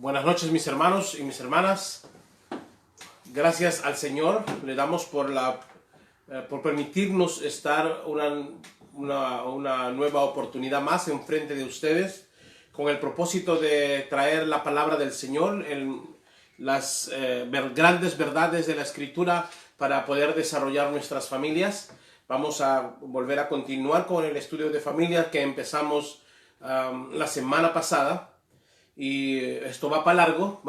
Buenas noches, mis hermanos y mis hermanas. Gracias al Señor le damos por permitirnos estar una nueva oportunidad más enfrente de ustedes, con el propósito de traer la palabra del Señor, las grandes verdades de la Escritura para poder desarrollar nuestras familias. Vamos a volver a continuar con el estudio de familia que empezamos la semana pasada. Y esto va para largo,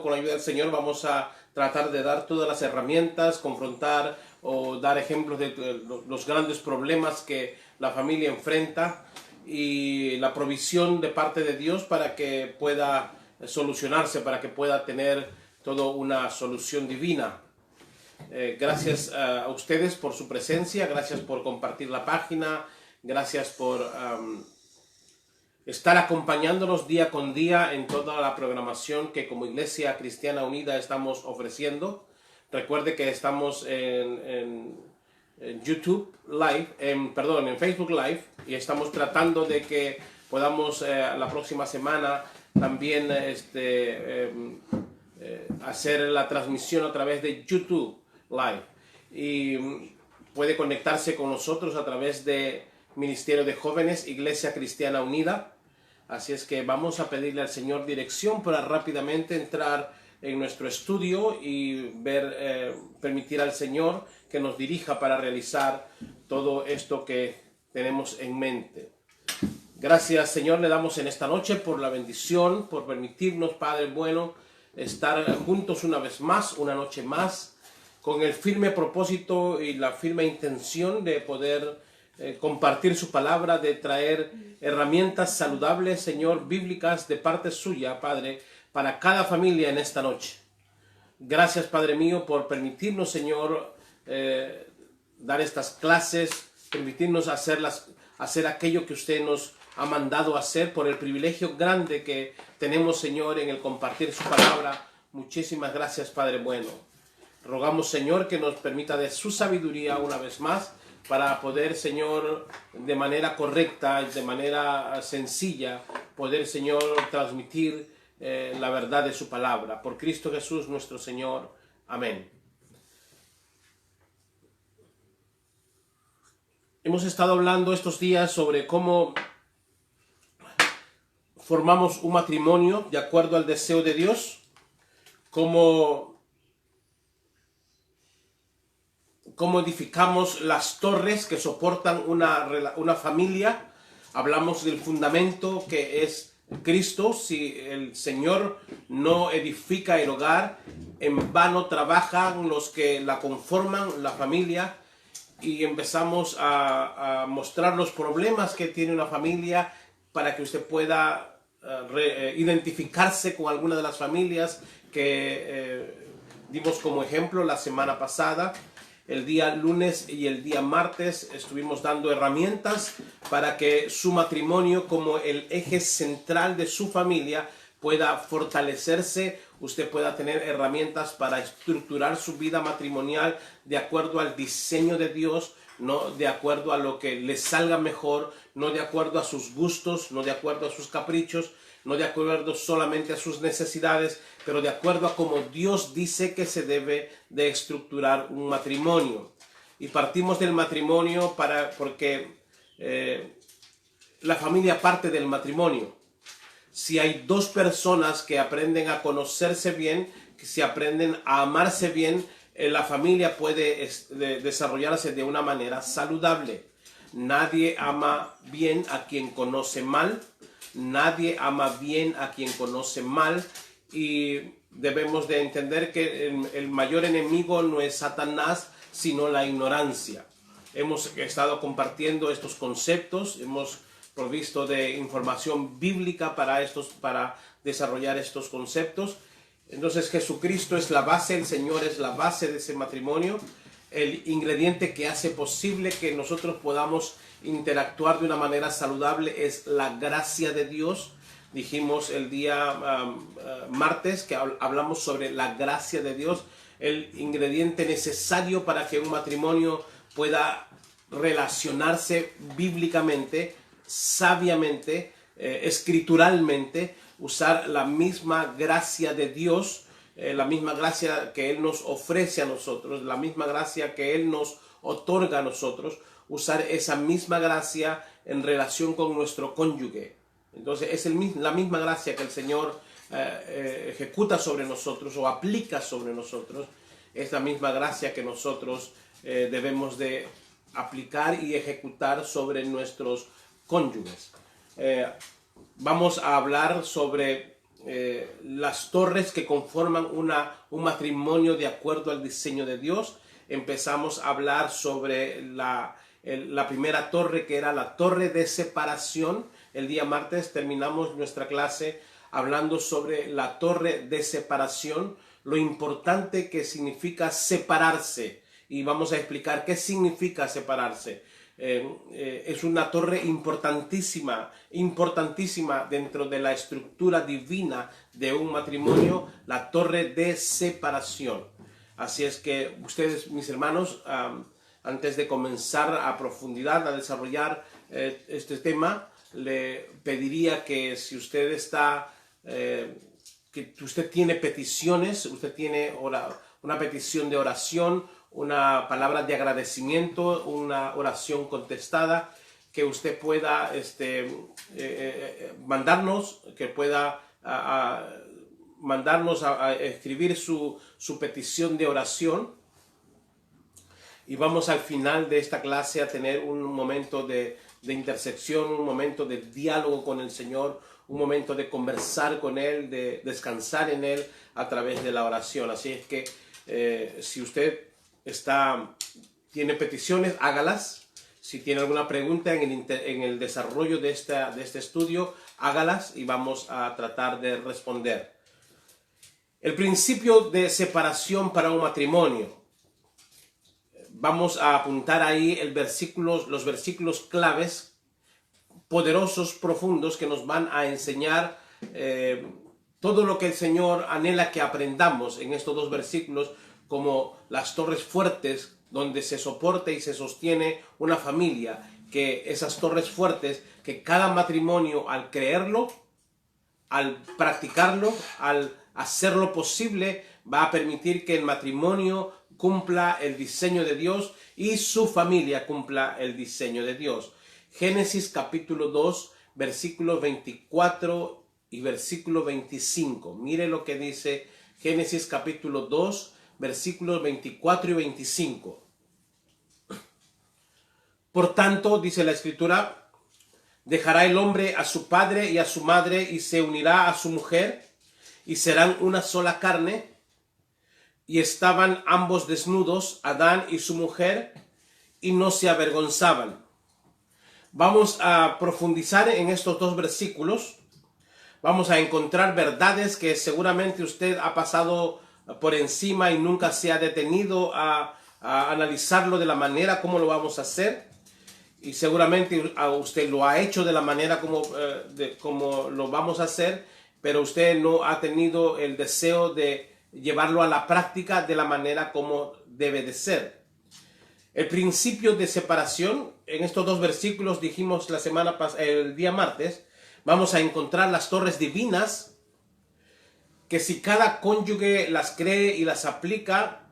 con la ayuda del Señor. Vamos a tratar de dar todas las herramientas, confrontar o dar ejemplos de los grandes problemas que la familia enfrenta y la provisión de parte de Dios para que pueda solucionarse, para que pueda tener toda una solución divina. Gracias a ustedes por su presencia, gracias por compartir la página, gracias por estar acompañándonos día con día en toda la programación que como Iglesia Cristiana Unida estamos ofreciendo. Recuerde que estamos en YouTube Live, en Facebook Live, y estamos tratando de que podamos la próxima semana también hacer la transmisión a través de YouTube Live. Y puede conectarse con nosotros a través de Ministerio de Jóvenes, Iglesia Cristiana Unida. Así es que vamos a pedirle al Señor dirección para rápidamente entrar en nuestro estudio y permitir al Señor que nos dirija para realizar todo esto que tenemos en mente. Gracias, Señor, le damos en esta noche por la bendición, por permitirnos, Padre bueno, estar juntos una vez más, una noche más, con el firme propósito y la firme intención de poder compartir su palabra, de traer herramientas saludables, Señor, bíblicas de parte suya, Padre, para cada familia en esta noche. Gracias, Padre mío, por permitirnos, Señor, dar estas clases, permitirnos hacer aquello que usted nos ha mandado hacer, por el privilegio grande que tenemos, Señor, en el compartir su palabra. Muchísimas gracias, Padre bueno. Rogamos, Señor, que nos permita de su sabiduría una vez más, para poder, Señor, de manera correcta, de manera sencilla, poder, Señor, transmitir la verdad de su palabra. Por Cristo Jesús nuestro Señor. Amén. Hemos estado hablando estos días sobre cómo formamos un matrimonio de acuerdo al deseo de Dios, cómo edificamos las torres que soportan una familia. Hablamos del fundamento que es Cristo. Si el Señor no edifica el hogar, en vano trabajan los que la conforman, la familia. Y empezamos a mostrar los problemas que tiene una familia para que usted pueda identificarse con alguna de las familias que dimos como ejemplo la semana pasada. El día lunes y el día martes estuvimos dando herramientas para que su matrimonio, como el eje central de su familia, pueda fortalecerse. Usted pueda tener herramientas para estructurar su vida matrimonial de acuerdo al diseño de Dios, no de acuerdo a lo que le salga mejor, no de acuerdo a sus gustos, no de acuerdo a sus caprichos, no de acuerdo solamente a sus necesidades, pero de acuerdo a cómo Dios dice que se debe de estructurar un matrimonio. Y partimos del matrimonio porque la familia parte del matrimonio. Si hay dos personas que aprenden a conocerse bien, que se aprenden a amarse bien, la familia puede desarrollarse de una manera saludable. Nadie ama bien a quien conoce mal. Nadie ama bien a quien conoce mal, y debemos de entender que el mayor enemigo no es Satanás, sino la ignorancia. Hemos estado compartiendo estos conceptos, hemos provisto de información bíblica para desarrollar estos conceptos. Entonces Jesucristo es la base, el Señor es la base de ese matrimonio, el ingrediente que hace posible que nosotros podamos interactuar de una manera saludable es la gracia de Dios. Dijimos el día martes que hablamos sobre la gracia de Dios, el ingrediente necesario para que un matrimonio pueda relacionarse bíblicamente, sabiamente, escrituralmente. usar la misma gracia de Dios, la misma gracia que Él nos ofrece a nosotros, la misma gracia que Él nos otorga a nosotros, usar esa misma gracia en relación con nuestro cónyuge. Entonces es la misma gracia que el Señor ejecuta sobre nosotros o aplica sobre nosotros, es la misma gracia que nosotros debemos de aplicar y ejecutar sobre nuestros cónyuges. Vamos a hablar sobre las torres que conforman un matrimonio de acuerdo al diseño de Dios. Empezamos a hablar sobre la primera torre, que era la torre de separación. El día martes terminamos nuestra clase hablando sobre la torre de separación, lo importante que significa separarse, y vamos a explicar qué significa separarse. Es una torre importantísima dentro de la estructura divina de un matrimonio, la torre de separación. Así es que ustedes, mis hermanos, antes de comenzar a profundidad a desarrollar este tema, le pediría que si usted está, que usted tiene peticiones, usted tiene una petición de oración, una palabra de agradecimiento, una oración contestada, que usted pueda mandarnos, que pueda mandarnos a escribir su petición de oración. Y vamos al final de esta clase a tener un momento de intersección, un momento de diálogo con el Señor, un momento de conversar con Él, de descansar en Él a través de la oración. Así es que si usted tiene peticiones, hágalas. Si tiene alguna pregunta en el desarrollo de este estudio, hágalas y vamos a tratar de responder. El principio de separación para un matrimonio. Vamos a apuntar ahí los versículos claves, poderosos, profundos, que nos van a enseñar todo lo que el Señor anhela que aprendamos en estos dos versículos, como las torres fuertes donde se soporta y se sostiene una familia, que esas torres fuertes, que cada matrimonio, al creerlo, al practicarlo, al hacerlo posible, va a permitir que el matrimonio cumpla el diseño de Dios y su familia cumpla el diseño de Dios. Génesis capítulo 2, versículos 24 y versículo 25. Mire lo que dice Génesis capítulo 2, versículos 24 y 25. Por tanto, dice la Escritura, dejará el hombre a su padre y a su madre y se unirá a su mujer y serán una sola carne. Y estaban ambos desnudos, Adán y su mujer, y no se avergonzaban. Vamos a profundizar en estos dos versículos. Vamos a encontrar verdades que seguramente usted ha pasado por encima y nunca se ha detenido a analizarlo de la manera como lo vamos a hacer. Y seguramente usted lo ha hecho de la manera como lo vamos a hacer, pero usted no ha tenido el deseo de llevarlo a la práctica de la manera como debe de ser. El principio de separación, en estos dos versículos dijimos el día martes, vamos a encontrar las torres divinas, que si cada cónyuge las cree y las aplica,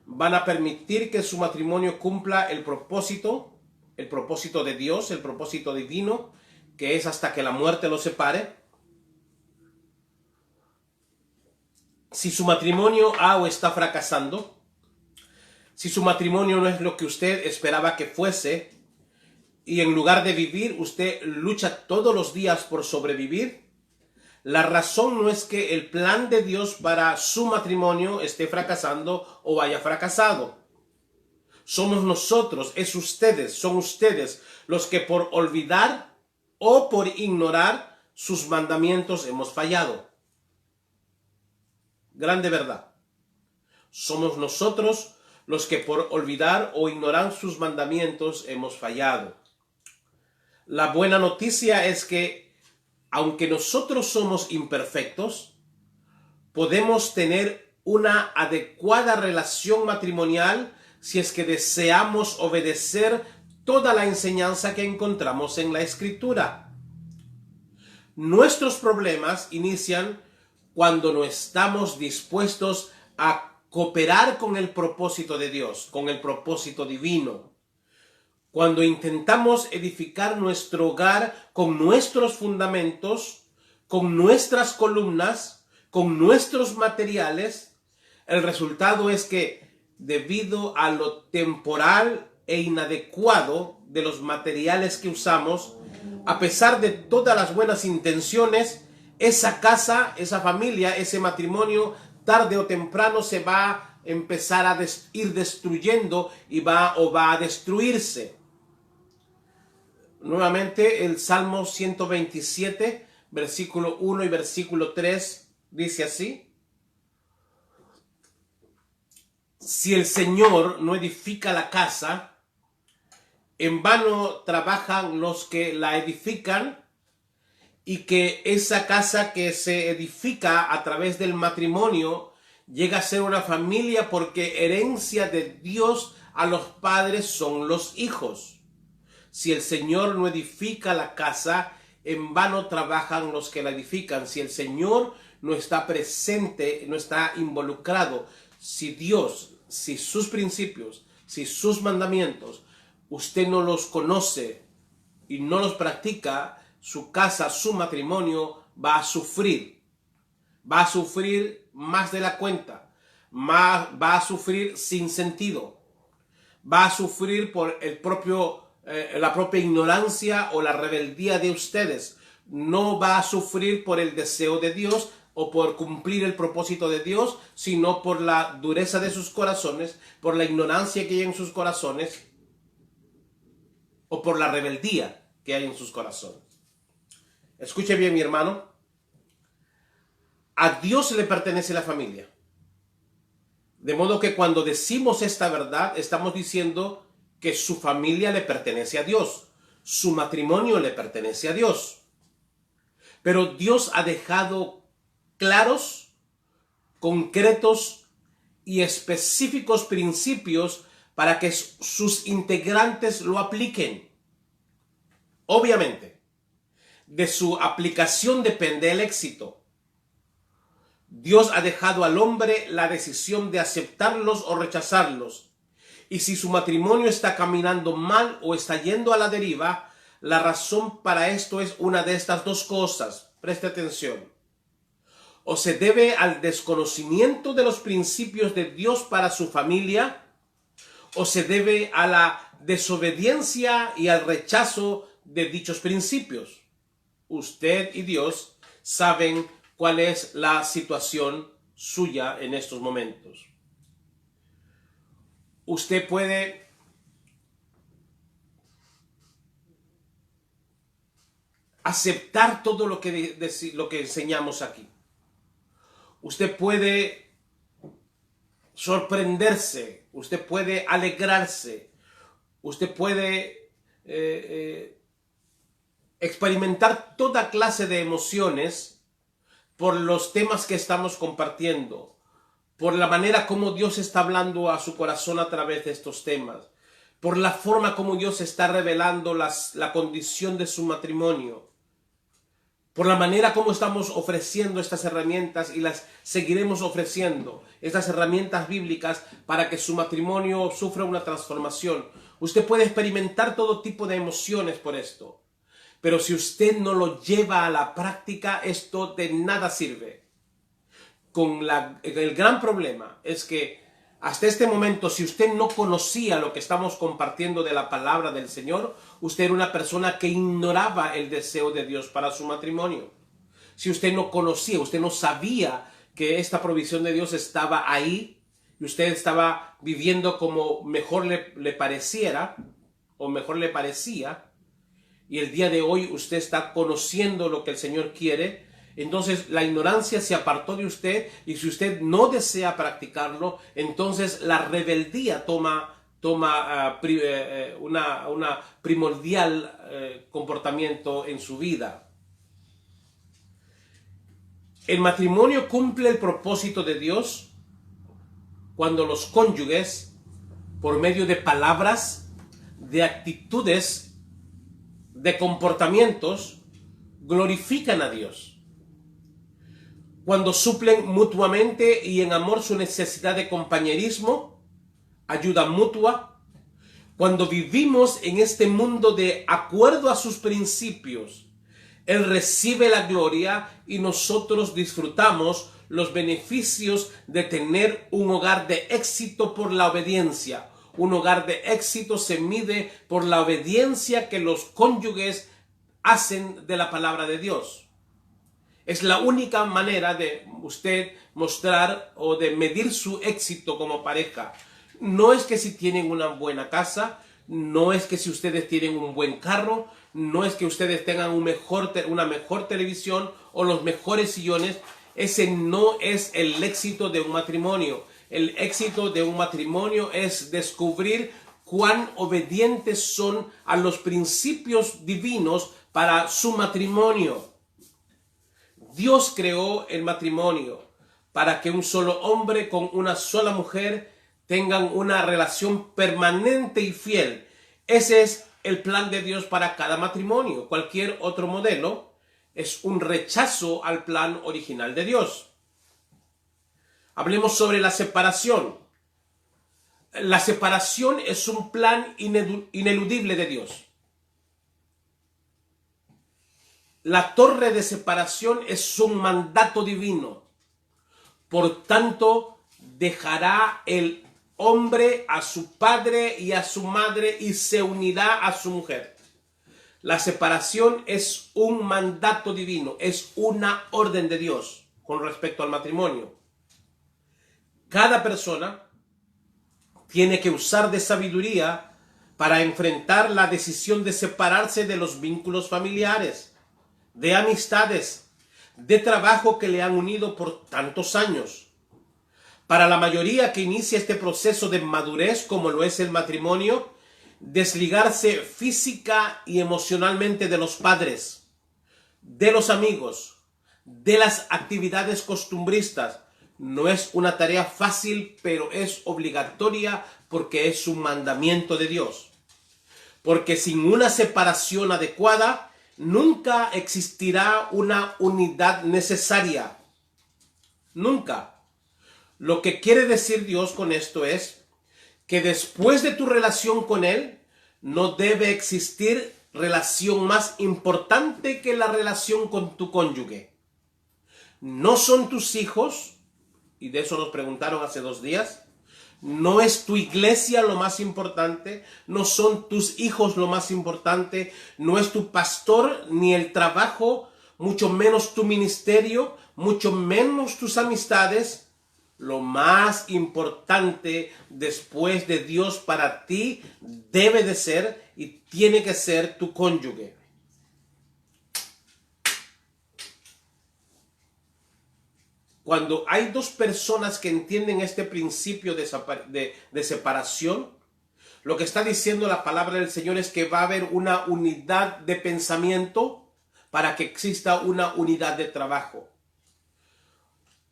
van a permitir que su matrimonio cumpla el propósito de Dios, el propósito divino, que es hasta que la muerte los separe. Si su matrimonio o está fracasando, si su matrimonio no es lo que usted esperaba que fuese, y en lugar de vivir, usted lucha todos los días por sobrevivir, la razón no es que el plan de Dios para su matrimonio esté fracasando o haya fracasado. Somos nosotros, son ustedes los que por olvidar o por ignorar sus mandamientos hemos fallado. Grande verdad. Somos nosotros los que por olvidar o ignorar sus mandamientos hemos fallado. La buena noticia es que, aunque nosotros somos imperfectos, podemos tener una adecuada relación matrimonial si es que deseamos obedecer toda la enseñanza que encontramos en la Escritura. Nuestros problemas inician cuando no estamos dispuestos a cooperar con el propósito de Dios, con el propósito divino. Cuando intentamos edificar nuestro hogar con nuestros fundamentos, con nuestras columnas, con nuestros materiales, el resultado es que debido a lo temporal e inadecuado de los materiales que usamos, a pesar de todas las buenas intenciones, esa casa, esa familia, ese matrimonio, tarde o temprano se va a empezar a ir destruyendo y va a destruirse. Nuevamente el Salmo 127, versículo 1 y versículo 3 dice así: si el Señor no edifica la casa, en vano trabajan los que la edifican, y que esa casa que se edifica a través del matrimonio llega a ser una familia, porque herencia de Dios a los padres son los hijos. Si el Señor no edifica la casa, en vano trabajan los que la edifican. Si el Señor no está presente, no está involucrado, si Dios, si sus principios, si sus mandamientos, usted no los conoce y no los practica, su casa, su matrimonio va a sufrir. Va a sufrir más de la cuenta. Va a sufrir sin sentido. Va a sufrir por la propia ignorancia o la rebeldía de ustedes. No va a sufrir por el deseo de Dios o por cumplir el propósito de Dios, sino por la dureza de sus corazones, por la ignorancia que hay en sus corazones o por la rebeldía que hay en sus corazones. Escuche bien, mi hermano. A Dios le pertenece la familia. De modo que cuando decimos esta verdad, estamos diciendo que su familia le pertenece a Dios. Su matrimonio le pertenece a Dios. Pero Dios ha dejado claros, concretos y específicos principios para que sus integrantes lo apliquen. Obviamente, de su aplicación depende el éxito. Dios ha dejado al hombre la decisión de aceptarlos o rechazarlos. Y si su matrimonio está caminando mal o está yendo a la deriva, la razón para esto es una de estas dos cosas. Preste atención. O se debe al desconocimiento de los principios de Dios para su familia, o se debe a la desobediencia y al rechazo de dichos principios. Usted y Dios saben cuál es la situación suya en estos momentos. Usted puede aceptar todo lo que enseñamos aquí. Usted puede sorprenderse, usted puede alegrarse, usted puede experimentar toda clase de emociones por los temas que estamos compartiendo, por la manera como Dios está hablando a su corazón a través de estos temas, por la forma como Dios está revelando la condición de su matrimonio, por la manera como estamos ofreciendo estas herramientas y las seguiremos ofreciendo, estas herramientas bíblicas para que su matrimonio sufra una transformación. Usted puede experimentar todo tipo de emociones por esto, pero si usted no lo lleva a la práctica, esto de nada sirve. El gran problema es que hasta este momento, si usted no conocía lo que estamos compartiendo de la palabra del Señor, usted era una persona que ignoraba el deseo de Dios para su matrimonio. Si usted no conocía, usted no sabía que esta provisión de Dios estaba ahí y usted estaba viviendo como mejor le pareciera o mejor le parecía, y el día de hoy usted está conociendo lo que el Señor quiere, entonces la ignorancia se apartó de usted, y si usted no desea practicarlo, entonces la rebeldía toma una primordial comportamiento en su vida. El matrimonio cumple el propósito de Dios cuando los cónyuges, por medio de palabras, de actitudes, de comportamientos, glorifican a Dios. Cuando suplen mutuamente y en amor su necesidad de compañerismo, ayuda mutua. Cuando vivimos en este mundo de acuerdo a sus principios, Él recibe la gloria y nosotros disfrutamos los beneficios de tener un hogar de éxito por la obediencia. Un hogar de éxito se mide por la obediencia que los cónyuges hacen de la palabra de Dios. Es la única manera de usted mostrar o de medir su éxito como pareja. No es que si tienen una buena casa, no es que si ustedes tienen un buen carro, no es que ustedes tengan una mejor televisión o los mejores sillones. Ese no es el éxito de un matrimonio. El éxito de un matrimonio es descubrir cuán obedientes son a los principios divinos para su matrimonio. Dios creó el matrimonio para que un solo hombre con una sola mujer tengan una relación permanente y fiel. Ese es el plan de Dios para cada matrimonio. Cualquier otro modelo es un rechazo al plan original de Dios. Hablemos sobre la separación. La separación es un plan ineludible de Dios. La torre de separación es un mandato divino. Por tanto, dejará el hombre a su padre y a su madre y se unirá a su mujer. La separación es un mandato divino, es una orden de Dios con respecto al matrimonio. Cada persona tiene que usar de sabiduría para enfrentar la decisión de separarse de los vínculos familiares, de amistades, de trabajo que le han unido por tantos años. Para la mayoría que inicia este proceso de madurez, como lo es el matrimonio, desligarse física y emocionalmente de los padres, de los amigos, de las actividades costumbristas, no es una tarea fácil, pero es obligatoria porque es un mandamiento de Dios. Porque sin una separación adecuada, nunca existirá una unidad necesaria. Nunca. Lo que quiere decir Dios con esto es que después de tu relación con Él, no debe existir relación más importante que la relación con tu cónyuge. No son tus hijos, y de eso nos preguntaron hace 2 días. No es tu iglesia lo más importante, no son tus hijos lo más importante, no es tu pastor ni el trabajo, mucho menos tu ministerio, mucho menos tus amistades. Lo más importante después de Dios para ti debe de ser y tiene que ser tu cónyuge. Cuando hay dos personas que entienden este principio de separación, lo que está diciendo la palabra del Señor es que va a haber una unidad de pensamiento para que exista una unidad de trabajo.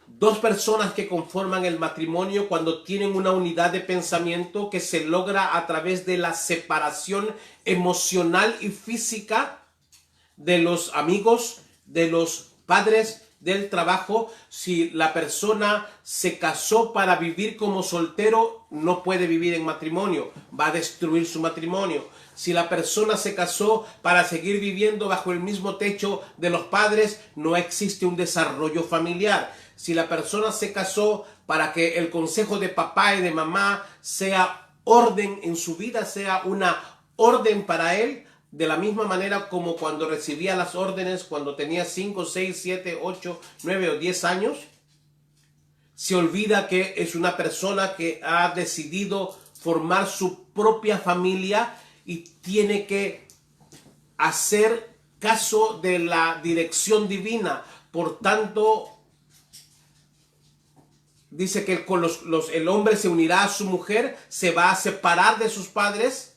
Dos personas que conforman el matrimonio, cuando tienen una unidad de pensamiento que se logra a través de la separación emocional y física de los amigos, de los padres, del trabajo. Si la persona se casó para vivir como soltero, no puede vivir en matrimonio, va a destruir su matrimonio. Si la persona se casó para seguir viviendo bajo el mismo techo de los padres, no existe un desarrollo familiar. Si la persona se casó para que el consejo de papá y de mamá sea orden en su vida, sea una orden para él, de la misma manera como cuando recibía las órdenes cuando tenía 5, 6, 7, 8, 9 o 10 años, se olvida que es una persona que ha decidido formar su propia familia y tiene que hacer caso de la dirección divina. Por tanto, dice que el hombre se unirá a su mujer, se va a separar de sus padres.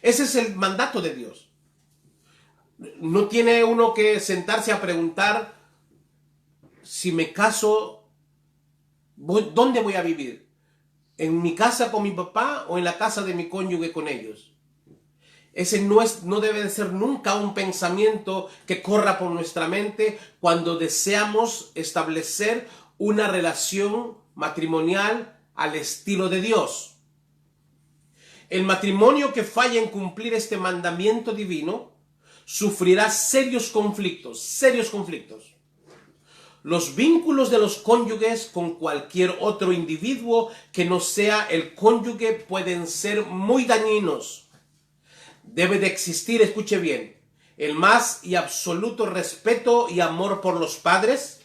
Ese es el mandato de Dios. No tiene uno que sentarse a preguntar, si me caso, ¿dónde voy a vivir? ¿En mi casa con mi papá o en la casa de mi cónyuge con ellos? Ese no debe de ser nunca un pensamiento que corra por nuestra mente cuando deseamos establecer una relación matrimonial al estilo de Dios. El matrimonio que falla en cumplir este mandamiento divino sufrirá serios conflictos, serios conflictos. Los vínculos de los cónyuges con cualquier otro individuo que no sea el cónyuge pueden ser muy dañinos. Debe de existir, escuche bien, el más y absoluto respeto y amor por los padres,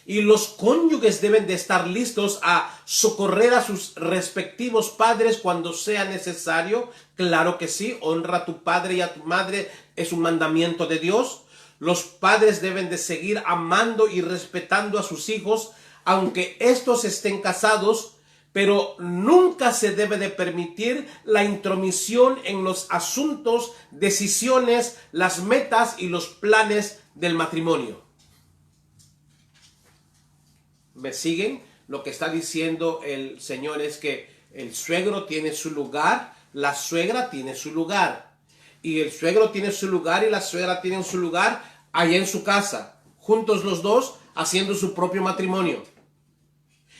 y los cónyuges deben de estar listos a socorrer a sus respectivos padres cuando sea necesario. Claro que sí, honra a tu padre y a tu madre, es un mandamiento de Dios. Los padres deben de seguir amando y respetando a sus hijos, aunque estos estén casados, pero nunca se debe de permitir la intromisión en los asuntos, decisiones, las metas y los planes del matrimonio. ¿Me siguen? Lo que está diciendo el Señor es que el suegro tiene su lugar, la suegra tiene su lugar. Y el suegro tiene su lugar y la suegra tiene su lugar allá en su casa, juntos los dos haciendo su propio matrimonio.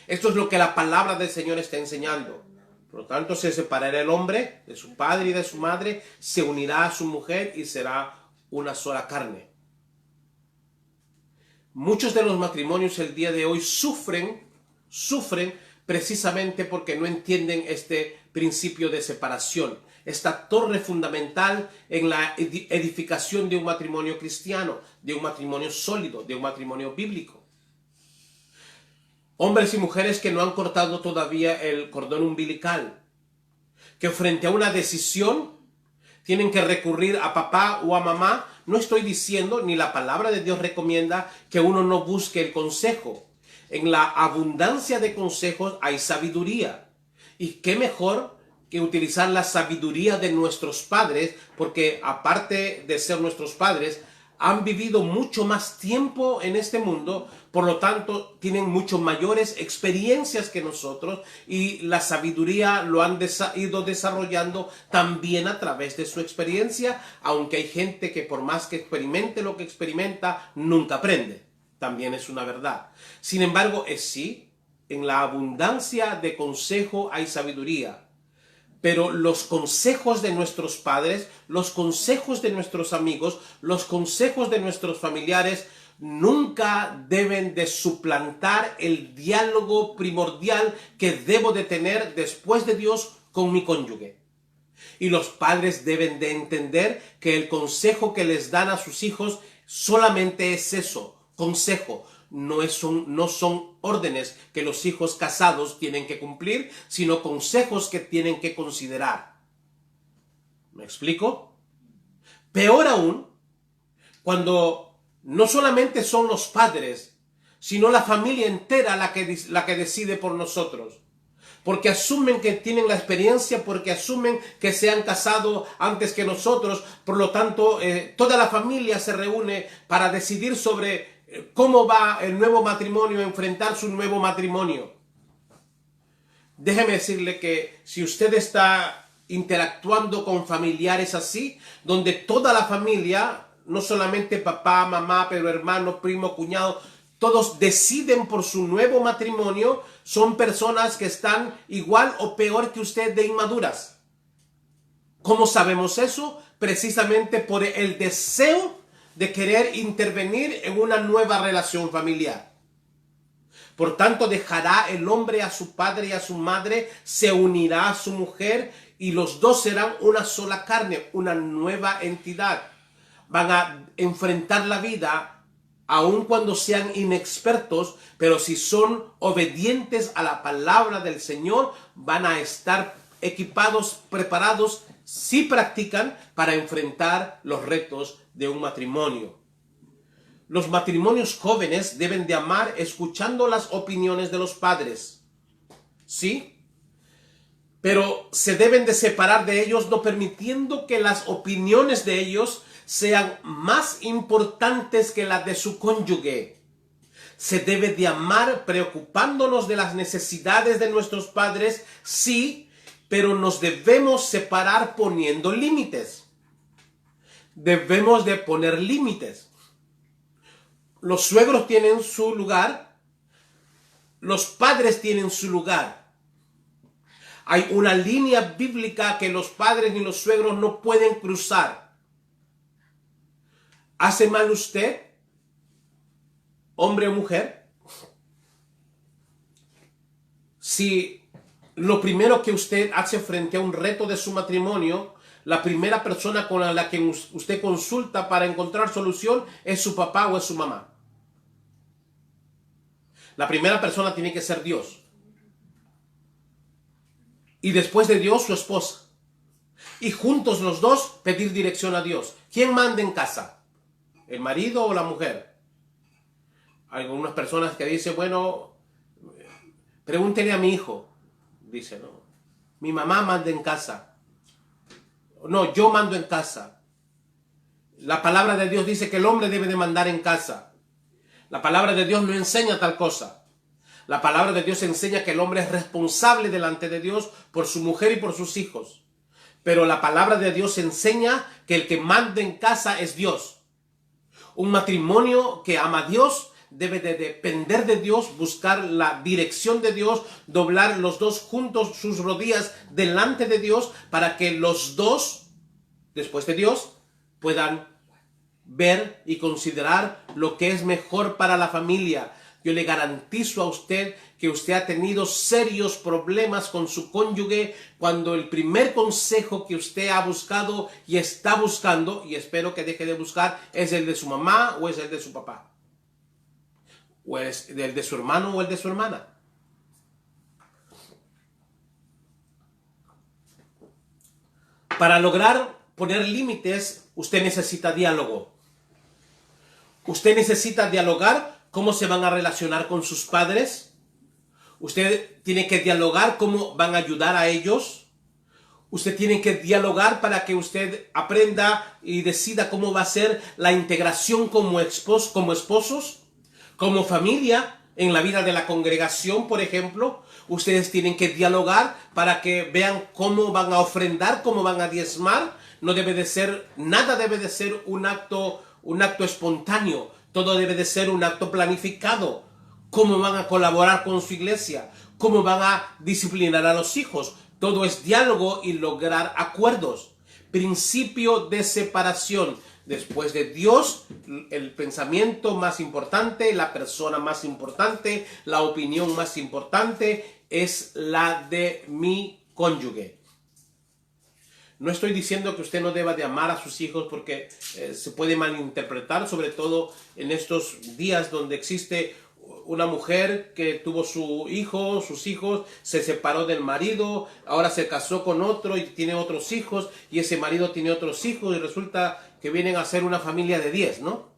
Esto es lo que la palabra del Señor está enseñando. Por lo tanto, se separará el hombre de su padre y de su madre, se unirá a su mujer y será una sola carne. Muchos de los matrimonios el día de hoy sufren precisamente porque no entienden este principio de separación, esta torre fundamental en la edificación de un matrimonio cristiano, de un matrimonio sólido, de un matrimonio bíblico. Hombres y mujeres que no han cortado todavía el cordón umbilical, que frente a una decisión tienen que recurrir a papá o a mamá. No estoy diciendo, ni la palabra de Dios recomienda que uno no busque el consejo. En la abundancia de consejos hay sabiduría. Y qué mejor que utilizar la sabiduría de nuestros padres, porque aparte de ser nuestros padres, han vivido mucho más tiempo en este mundo, por lo tanto tienen mucho mayores experiencias que nosotros y la sabiduría lo han ido desarrollando también a través de su experiencia, aunque hay gente que por más que experimente lo que experimenta, nunca aprende. También es una verdad. Sin embargo, sí, en la abundancia de consejo hay sabiduría. Pero los consejos de nuestros padres, los consejos de nuestros amigos, los consejos de nuestros familiares nunca deben de suplantar el diálogo primordial que debo de tener después de Dios con mi cónyuge. Y los padres deben de entender que el consejo que les dan a sus hijos solamente es eso, consejo. No son órdenes que los hijos casados tienen que cumplir, sino consejos que tienen que considerar. ¿Me explico? Peor aún, cuando no solamente son los padres, sino la familia entera la que decide por nosotros. Porque asumen que tienen la experiencia, porque asumen que se han casado antes que nosotros. Por lo tanto, toda la familia se reúne para decidir sobre cómo va el nuevo matrimonio, enfrentar su nuevo matrimonio. Déjeme decirle que si usted está interactuando con familiares así, donde toda la familia, no solamente papá, mamá, pero hermano, primo, cuñado, todos deciden por su nuevo matrimonio, son personas que están igual o peor que usted de inmaduras. ¿Cómo sabemos eso? Precisamente por el deseo de querer intervenir en una nueva relación familiar. Por tanto, dejará el hombre a su padre y a su madre, se unirá a su mujer y los dos serán una sola carne, una nueva entidad. Van a enfrentar la vida aun cuando sean inexpertos, pero si son obedientes a la palabra del Señor, van a estar equipados, preparados, si practican, para enfrentar los retos de un matrimonio. Los matrimonios jóvenes deben de amar escuchando las opiniones de los padres. ¿Sí? Pero se deben de separar de ellos, no permitiendo que las opiniones de ellos sean más importantes que las de su cónyuge. Se debe de amar preocupándonos de las necesidades de nuestros padres, sí, pero nos debemos separar poniendo límites. debemos de poner límites. Los suegros tienen su lugar, los padres tienen su lugar. Hay una línea bíblica que los padres ni los suegros no pueden cruzar. ¿Hace mal usted, hombre o mujer, si lo primero que usted hace frente a un reto de su matrimonio, la primera persona con la que usted consulta para encontrar solución es su papá o es su mamá? La primera persona tiene que ser Dios. Y después de Dios, su esposa. Y juntos los dos pedir dirección a Dios. ¿Quién manda en casa? ¿El marido o la mujer? Hay algunas personas que dicen, bueno, pregúntele a mi hijo. Dice, no, mi mamá manda en casa. No, yo mando en casa. La palabra de Dios dice que el hombre debe de mandar en casa. La palabra de Dios no enseña tal cosa. La palabra de Dios enseña que el hombre es responsable delante de Dios por su mujer y por sus hijos. Pero la palabra de Dios enseña que el que manda en casa es Dios. Un matrimonio que ama a Dios debe de depender de Dios, buscar la dirección de Dios, doblar los dos juntos sus rodillas delante de Dios para que los dos, después de Dios, puedan ver y considerar lo que es mejor para la familia. Yo le garantizo a usted que usted ha tenido serios problemas con su cónyuge cuando el primer consejo que usted ha buscado y está buscando, y espero que deje de buscar, es el de su mamá o es el de su papá, o es el de su hermano o el de su hermana. Para lograr poner límites, usted necesita diálogo. Usted necesita dialogar cómo se van a relacionar con sus padres. Usted tiene que dialogar cómo van a ayudar a ellos. Usted tiene que dialogar para que usted aprenda y decida cómo va a ser la integración como esposos, como familia, en la vida de la congregación, por ejemplo. Ustedes tienen que dialogar para que vean cómo van a ofrendar, cómo van a diezmar. No debe de ser, nada debe de ser un acto espontáneo. Todo debe de ser un acto planificado. Cómo van a colaborar con su iglesia, cómo van a disciplinar a los hijos. Todo es diálogo y lograr acuerdos. Principio de separación. Después de Dios, el pensamiento más importante, la persona más importante, la opinión más importante es la de mi cónyuge. No estoy diciendo que usted no deba de amar a sus hijos porque se puede malinterpretar, sobre todo en estos días donde existe una mujer que tuvo sus hijos, se separó del marido, ahora se casó con otro y tiene otros hijos, y ese marido tiene otros hijos y resulta que vienen a ser una familia de 10, ¿no?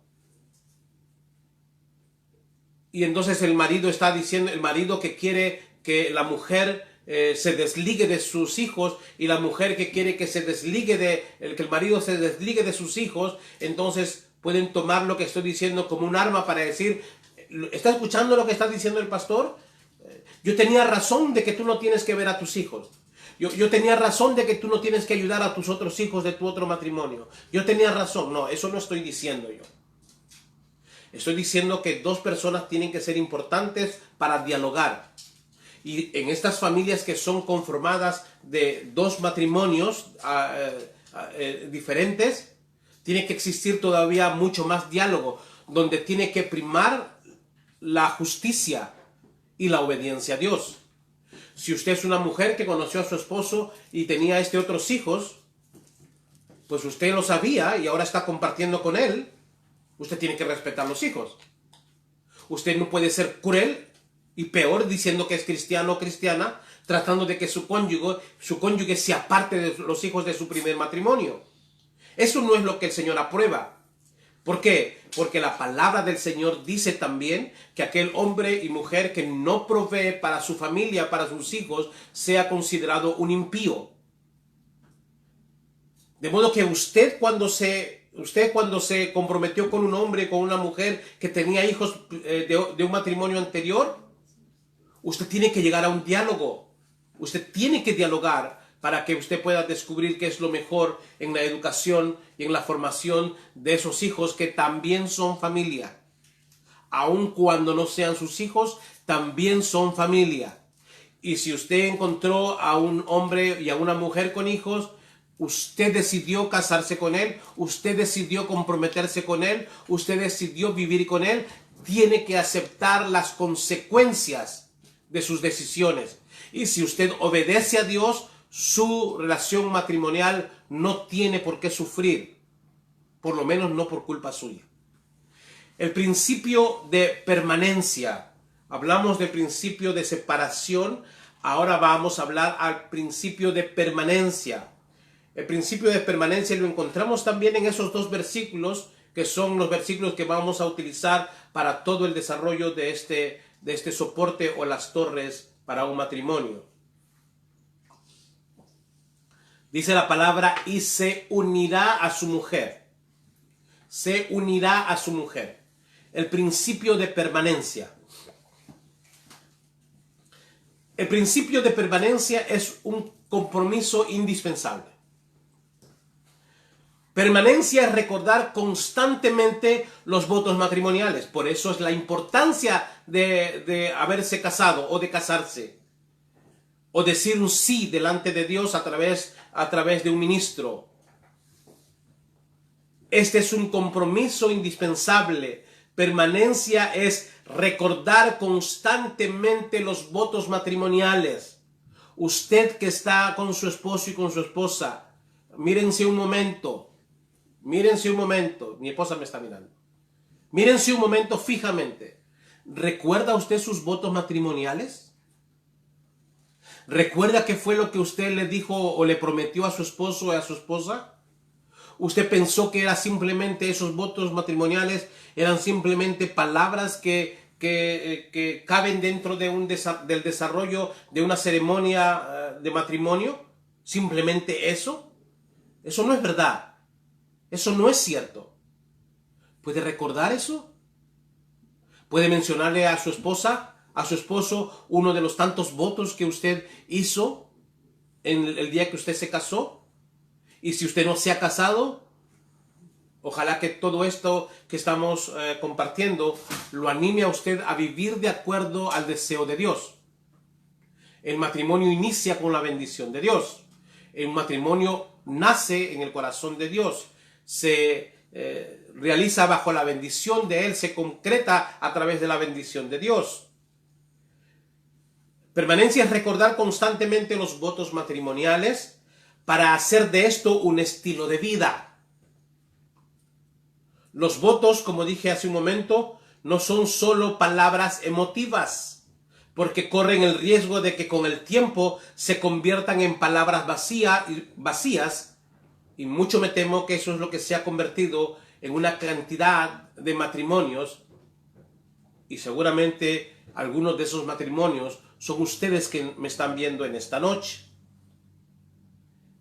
Y entonces el marido está diciendo, el marido que quiere que la mujer se desligue de sus hijos, y la mujer que quiere que que el marido se desligue de sus hijos, entonces pueden tomar lo que estoy diciendo como un arma para decir, ¿está escuchando lo que está diciendo el pastor? Yo tenía razón de que tú no tienes que ver a tus hijos. Yo tenía razón de que tú no tienes que ayudar a tus otros hijos de tu otro matrimonio. Yo tenía razón. No, eso no estoy diciendo yo. Estoy diciendo que dos personas tienen que ser importantes para dialogar. Y en estas familias que son conformadas de dos matrimonios diferentes, tiene que existir todavía mucho más diálogo, donde tiene que primar la justicia y la obediencia a Dios. Si usted es una mujer que conoció a su esposo y tenía otros hijos, pues usted lo sabía y ahora está compartiendo con él, usted tiene que respetar los hijos. Usted no puede ser cruel y peor diciendo que es cristiano o cristiana, tratando de que su cónyuge se aparte de los hijos de su primer matrimonio. Eso no es lo que el Señor aprueba. ¿Por qué? Porque la palabra del Señor dice también que aquel hombre y mujer que no provee para su familia, para sus hijos, sea considerado un impío. De modo que usted cuando se comprometió con un hombre, con una mujer que tenía hijos de un matrimonio anterior, usted tiene que llegar a un diálogo. Usted tiene que dialogar para que usted pueda descubrir qué es lo mejor en la educación y en la formación de esos hijos que también son familia. Aun cuando no sean sus hijos, también son familia. Y si usted encontró a un hombre y a una mujer con hijos, usted decidió casarse con él, usted decidió comprometerse con él, usted decidió vivir con él, tiene que aceptar las consecuencias de sus decisiones. Y si usted obedece a Dios, su relación matrimonial no tiene por qué sufrir, por lo menos no por culpa suya. El principio de permanencia. Hablamos del principio de separación, ahora vamos a hablar al principio de permanencia. El principio de permanencia lo encontramos también en esos dos versículos, que son los versículos que vamos a utilizar para todo el desarrollo de este soporte o las torres para un matrimonio. Dice la palabra, y se unirá a su mujer. Se unirá a su mujer. El principio de permanencia. El principio de permanencia es un compromiso indispensable. Permanencia es recordar constantemente los votos matrimoniales. Por eso es la importancia de haberse casado o de casarse. O decir un sí delante de Dios a través de un ministro. Este es un compromiso indispensable. Permanencia es recordar constantemente los votos matrimoniales. Usted que está con su esposo y con su esposa, mírense un momento, mi esposa me está mirando. Mírense un momento fijamente. ¿Recuerda usted sus votos matrimoniales? ¿Recuerda qué fue lo que usted le dijo o le prometió a su esposo o a su esposa? ¿Usted pensó que era simplemente esos votos matrimoniales, eran simplemente palabras que caben dentro de del desarrollo de una ceremonia de matrimonio? ¿Simplemente eso? Eso no es verdad. Eso no es cierto. ¿Puede recordar eso? ¿Puede mencionarle a su esposa, a su esposo, uno de los tantos votos que usted hizo en el día que usted se casó? Y si usted no se ha casado, ojalá que todo esto que estamos compartiendo lo anime a usted a vivir de acuerdo al deseo de Dios. El matrimonio inicia con la bendición de Dios. El matrimonio nace en el corazón de Dios. Se realiza bajo la bendición de Él, se concreta a través de la bendición de Dios. Permanencia es recordar constantemente los votos matrimoniales para hacer de esto un estilo de vida. Los votos, como dije hace un momento, no son solo palabras emotivas, porque corren el riesgo de que con el tiempo se conviertan en palabras vacías, y mucho me temo que eso es lo que se ha convertido en una cantidad de matrimonios, y seguramente algunos de esos matrimonios son ustedes que me están viendo en esta noche.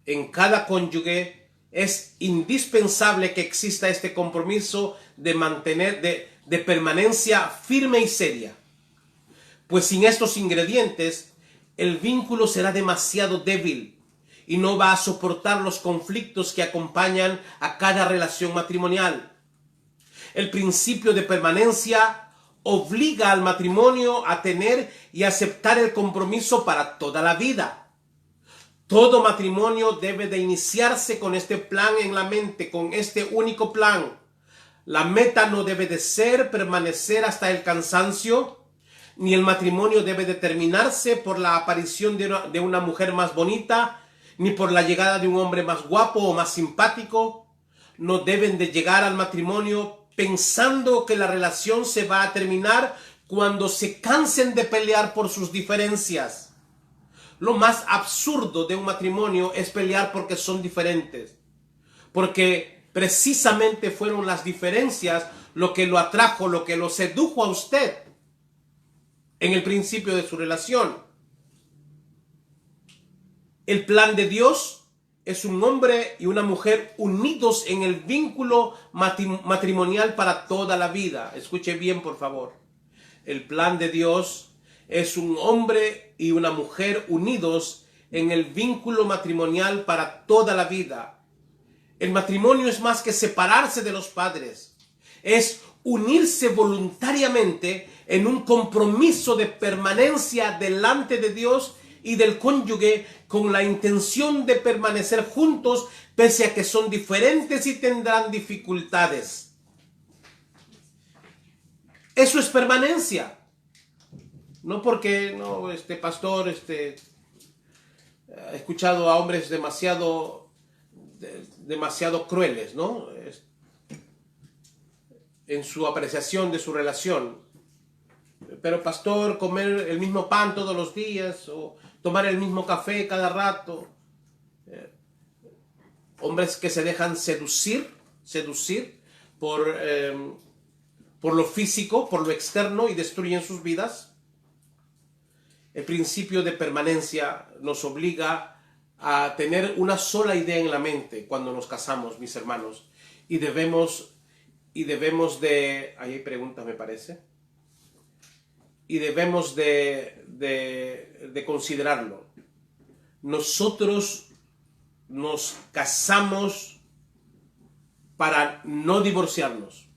En cada cónyuge es indispensable que exista este compromiso de permanencia firme y seria. Pues sin estos ingredientes, el vínculo será demasiado débil y no va a soportar los conflictos que acompañan a cada relación matrimonial. El principio de permanencia obliga al matrimonio a tener y aceptar el compromiso para toda la vida. Todo matrimonio debe de iniciarse con este plan en la mente, con este único plan. La meta no debe de ser permanecer hasta el cansancio, ni el matrimonio debe de terminarse por la aparición de una mujer más bonita, ni por la llegada de un hombre más guapo o más simpático. No deben de llegar al matrimonio pensando que la relación se va a terminar cuando se cansen de pelear por sus diferencias. Lo más absurdo de un matrimonio es pelear porque son diferentes. Porque precisamente fueron las diferencias lo que lo atrajo, lo que lo sedujo a usted en el principio de su relación. El plan de Dios es un hombre y una mujer unidos en el vínculo matrimonial para toda la vida. Escuche bien, por favor. El plan de Dios es un hombre y una mujer unidos en el vínculo matrimonial para toda la vida. El matrimonio es más que separarse de los padres. Es unirse voluntariamente en un compromiso de permanencia delante de Dios y del cónyuge con la intención de permanecer juntos pese a que son diferentes y tendrán dificultades. Eso es permanencia. No porque, no, pastor, he escuchado a hombres demasiado crueles, ¿no? En su apreciación de su relación. Pero pastor, comer el mismo pan todos los días o tomar el mismo café cada rato. Hombres que se dejan seducir por lo físico, por lo externo y destruyen sus vidas. El principio de permanencia nos obliga a tener una sola idea en la mente cuando nos casamos, mis hermanos. Y debemos de... Ahí hay preguntas, me parece. Y debemos de considerarlo. Nosotros nos casamos para no divorciarnos.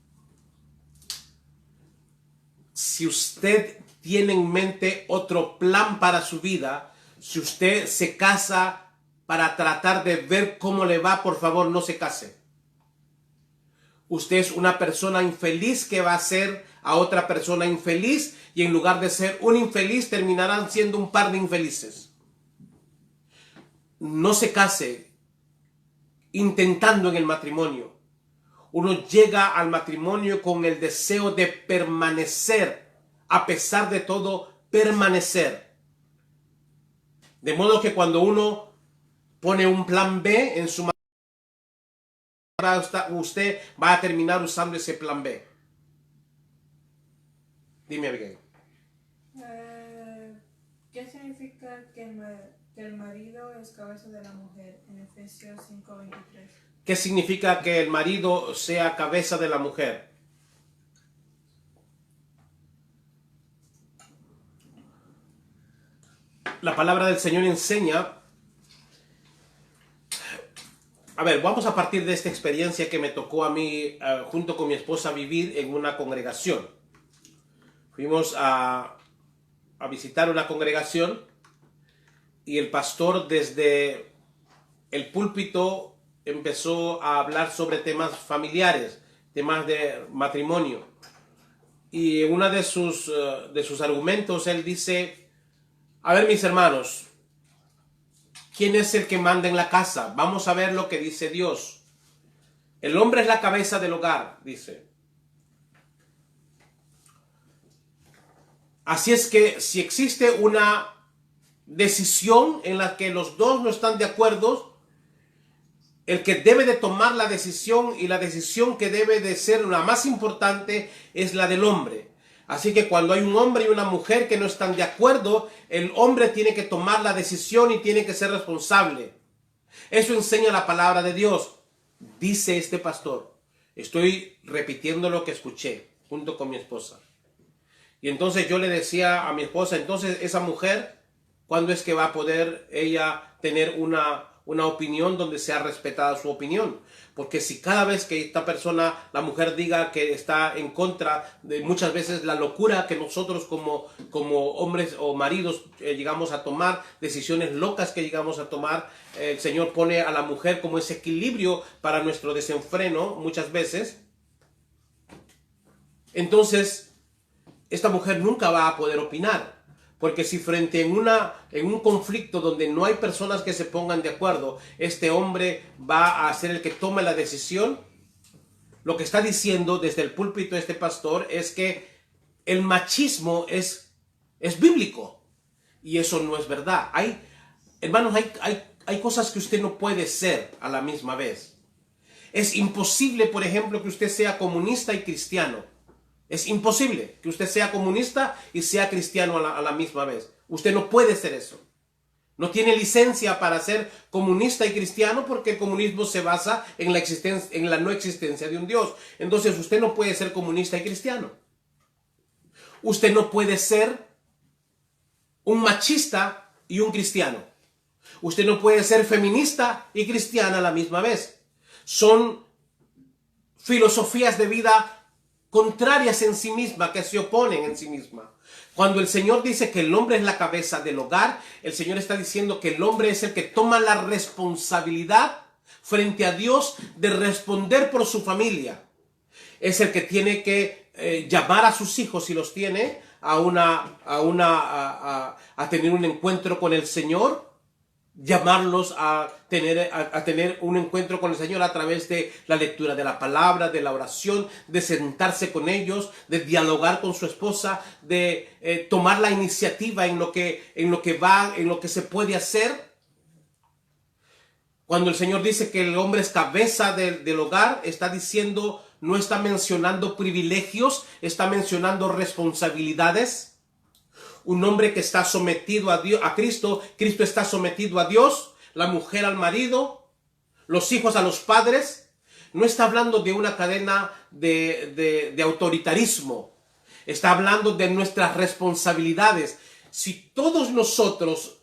Si usted tiene en mente otro plan para su vida, si usted se casa para tratar de ver cómo le va, por favor, no se case. Usted es una persona infeliz que va a hacer a otra persona infeliz y en lugar de ser un infeliz terminarán siendo un par de infelices. No se case intentando en el matrimonio. Uno llega al matrimonio con el deseo de permanecer, a pesar de todo, permanecer. De modo que cuando uno pone un plan B en su matrimonio, usted va a terminar usando ese plan B. Dime, Abigail. ¿Qué significa que el marido es cabeza de la mujer en Efesios 5:23? ¿Qué significa que el marido sea cabeza de la mujer? La palabra del Señor enseña... A ver, vamos a partir de esta experiencia que me tocó a mí, junto con mi esposa, vivir en una congregación. Fuimos a visitar una congregación y el pastor desde el púlpito empezó a hablar sobre temas familiares, temas de matrimonio. Y en uno de sus argumentos él dice: a ver, mis hermanos, ¿quién es el que manda en la casa? Vamos a ver lo que dice Dios. El hombre es la cabeza del hogar, dice. Así es que si existe una decisión en la que los dos no están de acuerdo, el que debe de tomar la decisión y la decisión que debe de ser la más importante es la del hombre. Así que cuando hay un hombre y una mujer que no están de acuerdo, el hombre tiene que tomar la decisión y tiene que ser responsable. Eso enseña la palabra de Dios. Dice este pastor. Estoy repitiendo lo que escuché junto con mi esposa. Y entonces yo le decía a mi esposa, entonces esa mujer, ¿cuándo es que va a poder ella tener una opinión donde sea respetada su opinión? Porque si cada vez que esta persona, la mujer, diga que está en contra de muchas veces la locura que nosotros como hombres o maridos llegamos a tomar, decisiones locas que llegamos a tomar, el Señor pone a la mujer como ese equilibrio para nuestro desenfreno muchas veces. Entonces, esta mujer nunca va a poder opinar. Porque si frente en un conflicto donde no hay personas que se pongan de acuerdo, este hombre va a ser el que tome la decisión, lo que está diciendo desde el púlpito este pastor es que el machismo es bíblico. Y eso no es verdad. Hermanos, hay cosas que usted no puede ser a la misma vez. Es imposible, por ejemplo, que usted sea comunista y cristiano. Es imposible que usted sea comunista y sea cristiano a la misma vez. Usted no puede ser eso. No tiene licencia para ser comunista y cristiano porque el comunismo se basa en la no existencia de un Dios. Entonces usted no puede ser comunista y cristiano. Usted no puede ser un machista y un cristiano. Usted no puede ser feminista y cristiana a la misma vez. Son filosofías de vida contrarias en sí misma, que se oponen en sí misma. Cuando el Señor dice que el hombre es la cabeza del hogar, el Señor está diciendo que el hombre es el que toma la responsabilidad frente a Dios de responder por su familia. Es el que tiene que llamar a sus hijos, si los tiene, a tener un encuentro con el Señor, llamarlos a tener un encuentro con el Señor a través de la lectura de la palabra, de la oración, de sentarse con ellos, de dialogar con su esposa, de tomar la iniciativa en lo que se puede hacer. Cuando el Señor dice que el hombre es cabeza del hogar, está diciendo, no está mencionando privilegios, está mencionando responsabilidades. Un hombre que está sometido a Dios, a Cristo, Cristo está sometido a Dios, la mujer al marido, los hijos a los padres. No está hablando de una cadena de autoritarismo, está hablando de nuestras responsabilidades. Si todos nosotros,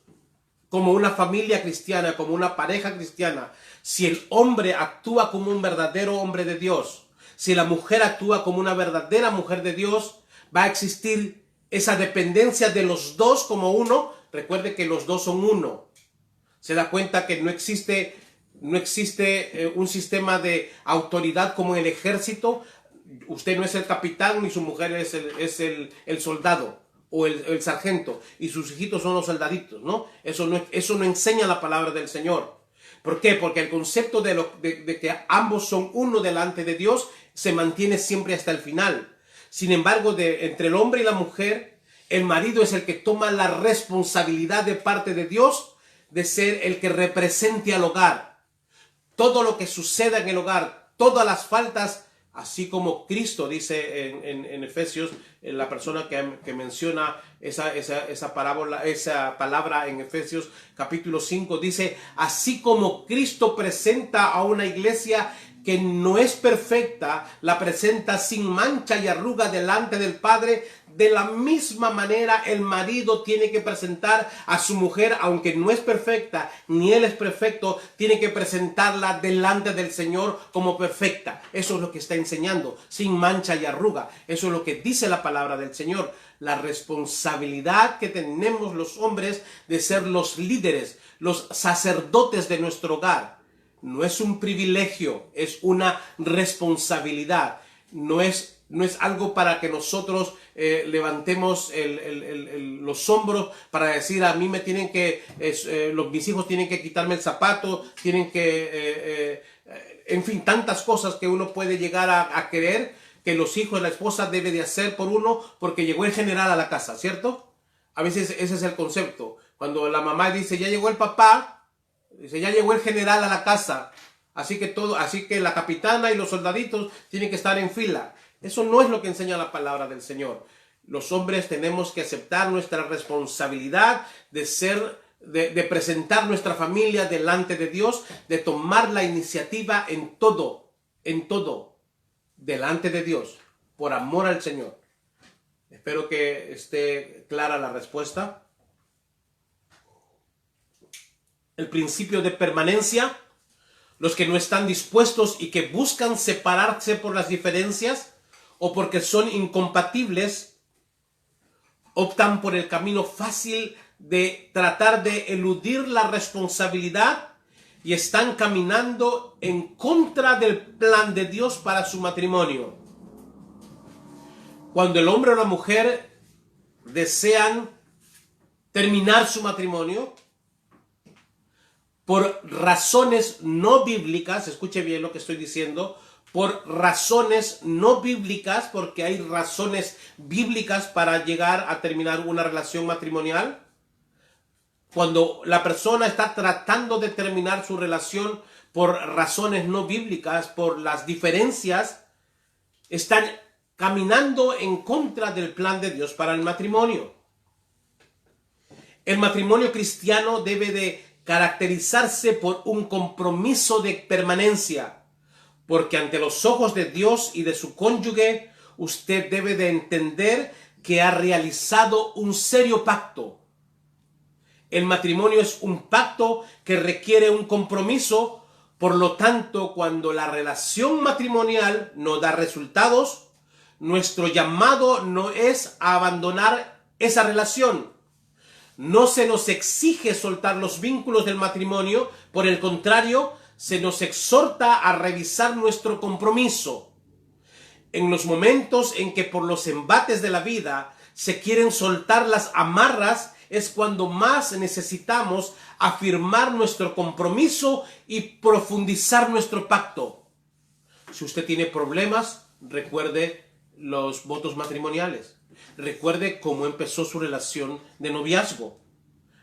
como una familia cristiana, como una pareja cristiana, si el hombre actúa como un verdadero hombre de Dios, si la mujer actúa como una verdadera mujer de Dios, va a existir esa dependencia de los dos como uno. Recuerde que los dos son uno. Se da cuenta que no existe un sistema de autoridad como en el ejército. Usted no es el capitán ni su mujer es el soldado o el sargento, y sus hijitos son los soldaditos, ¿no? Eso no enseña la palabra del Señor. ¿Por qué? Porque el concepto de que ambos son uno delante de Dios se mantiene siempre hasta el final. Sin embargo, entre el hombre y la mujer, el marido es el que toma la responsabilidad de parte de Dios de ser el que represente al hogar. Todo lo que suceda en el hogar, todas las faltas, así como Cristo dice en Efesios, la persona que menciona esa palabra en Efesios capítulo 5, dice, así como Cristo presenta a una iglesia que no es perfecta, la presenta sin mancha y arruga delante del Padre, de la misma manera el marido tiene que presentar a su mujer, aunque no es perfecta, ni él es perfecto, tiene que presentarla delante del Señor como perfecta. Eso es lo que está enseñando, sin mancha y arruga. Eso es lo que dice la palabra del Señor. La responsabilidad que tenemos los hombres de ser los líderes, los sacerdotes de nuestro hogar. No es un privilegio, es una responsabilidad. No es algo para que nosotros levantemos los hombros para decir, a mí me tienen que, mis hijos tienen que quitarme el zapato, tienen que, en fin, tantas cosas que uno puede llegar a creer que los hijos, la esposa debe de hacer por uno porque llegó el general a la casa, ¿cierto? A veces ese es el concepto. Cuando la mamá dice, ya llegó el papá, dice, ya llegó el general a la casa, así que la capitana y los soldaditos tienen que estar en fila. Eso no es lo que enseña la palabra del Señor. Los hombres tenemos que aceptar nuestra responsabilidad de presentar nuestra familia delante de Dios, de tomar la iniciativa en todo, delante de Dios, por amor al Señor. Espero que esté clara la respuesta. El principio de permanencia, los que no están dispuestos y que buscan separarse por las diferencias o porque son incompatibles, optan por el camino fácil de tratar de eludir la responsabilidad y están caminando en contra del plan de Dios para su matrimonio. Cuando el hombre o la mujer desean terminar su matrimonio, por razones no bíblicas, escuche bien lo que estoy diciendo, por razones no bíblicas, porque hay razones bíblicas para llegar a terminar una relación matrimonial. Cuando la persona está tratando de terminar su relación por razones no bíblicas, por las diferencias, están caminando en contra del plan de Dios para el matrimonio. El matrimonio cristiano debe de caracterizarse por un compromiso de permanencia, porque ante los ojos de Dios y de su cónyuge, usted debe de entender que ha realizado un serio pacto. El matrimonio es un pacto que requiere un compromiso. Por lo tanto, cuando la relación matrimonial no da resultados, nuestro llamado no es a abandonar esa relación. No se nos exige soltar los vínculos del matrimonio, por el contrario, se nos exhorta a revisar nuestro compromiso. En los momentos en que por los embates de la vida se quieren soltar las amarras, es cuando más necesitamos afirmar nuestro compromiso y profundizar nuestro pacto. Si usted tiene problemas, recuerde los votos matrimoniales. Recuerde cómo empezó su relación de noviazgo.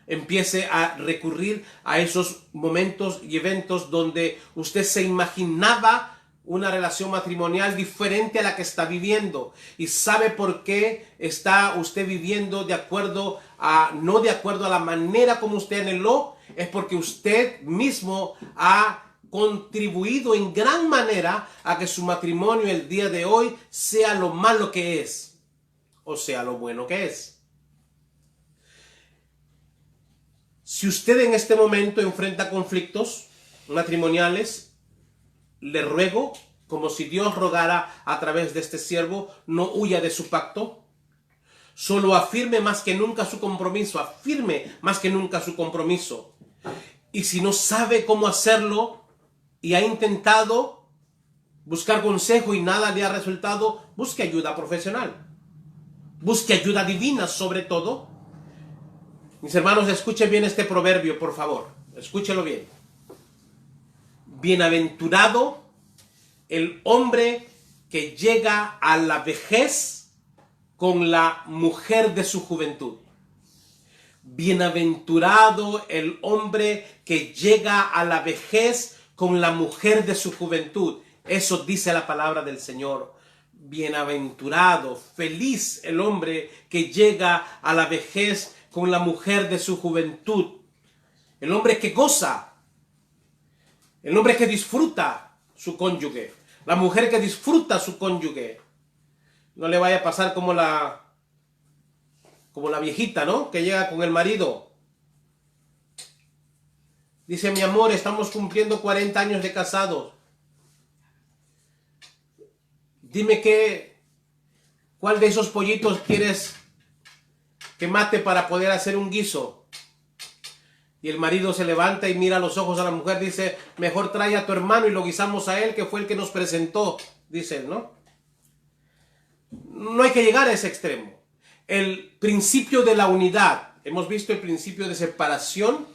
Empiece a recurrir a esos momentos y eventos donde usted se imaginaba una relación matrimonial diferente a la que está viviendo y sabe por qué está usted viviendo no de acuerdo a la manera como usted anheló. Es porque usted mismo ha contribuido en gran manera a que su matrimonio el día de hoy sea lo malo que es, o sea lo bueno que es. Si usted en este momento enfrenta conflictos matrimoniales, le ruego, como si Dios rogara a través de este siervo, no huya de su pacto. Solo afirme más que nunca su compromiso, afirme más que nunca su compromiso. Y si no sabe cómo hacerlo y ha intentado buscar consejo y nada le ha resultado, busque ayuda profesional. Busque ayuda divina sobre todo. Mis hermanos, escuchen bien este proverbio, por favor. Escúchelo bien. Bienaventurado el hombre que llega a la vejez con la mujer de su juventud. Bienaventurado el hombre que llega a la vejez con la mujer de su juventud. Eso dice la palabra del Señor. Bienaventurado, feliz el hombre que llega a la vejez con la mujer de su juventud. El hombre que goza. El hombre que disfruta su cónyuge. La mujer que disfruta su cónyuge. No le vaya a pasar como la viejita, ¿no? Que llega con el marido. Dice, mi amor, estamos cumpliendo 40 años de casados. Dime ¿cuál de esos pollitos quieres que mate para poder hacer un guiso? Y el marido se levanta y mira a los ojos a la mujer, dice, mejor trae a tu hermano y lo guisamos a él, que fue el que nos presentó, dice él, ¿no? No hay que llegar a ese extremo. El principio de la unidad, hemos visto el principio de separación,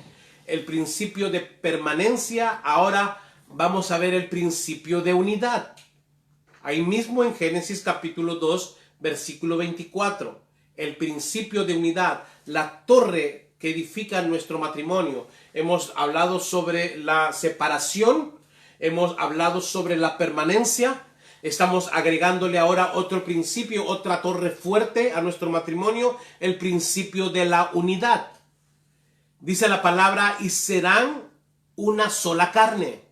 el principio de permanencia, ahora vamos a ver el principio de unidad. Ahí mismo en Génesis capítulo 2, versículo 24, el principio de unidad, la torre que edifica nuestro matrimonio. Hemos hablado sobre la separación, hemos hablado sobre la permanencia, estamos agregándole ahora otro principio, otra torre fuerte a nuestro matrimonio, el principio de la unidad. Dice la palabra, y serán una sola carne.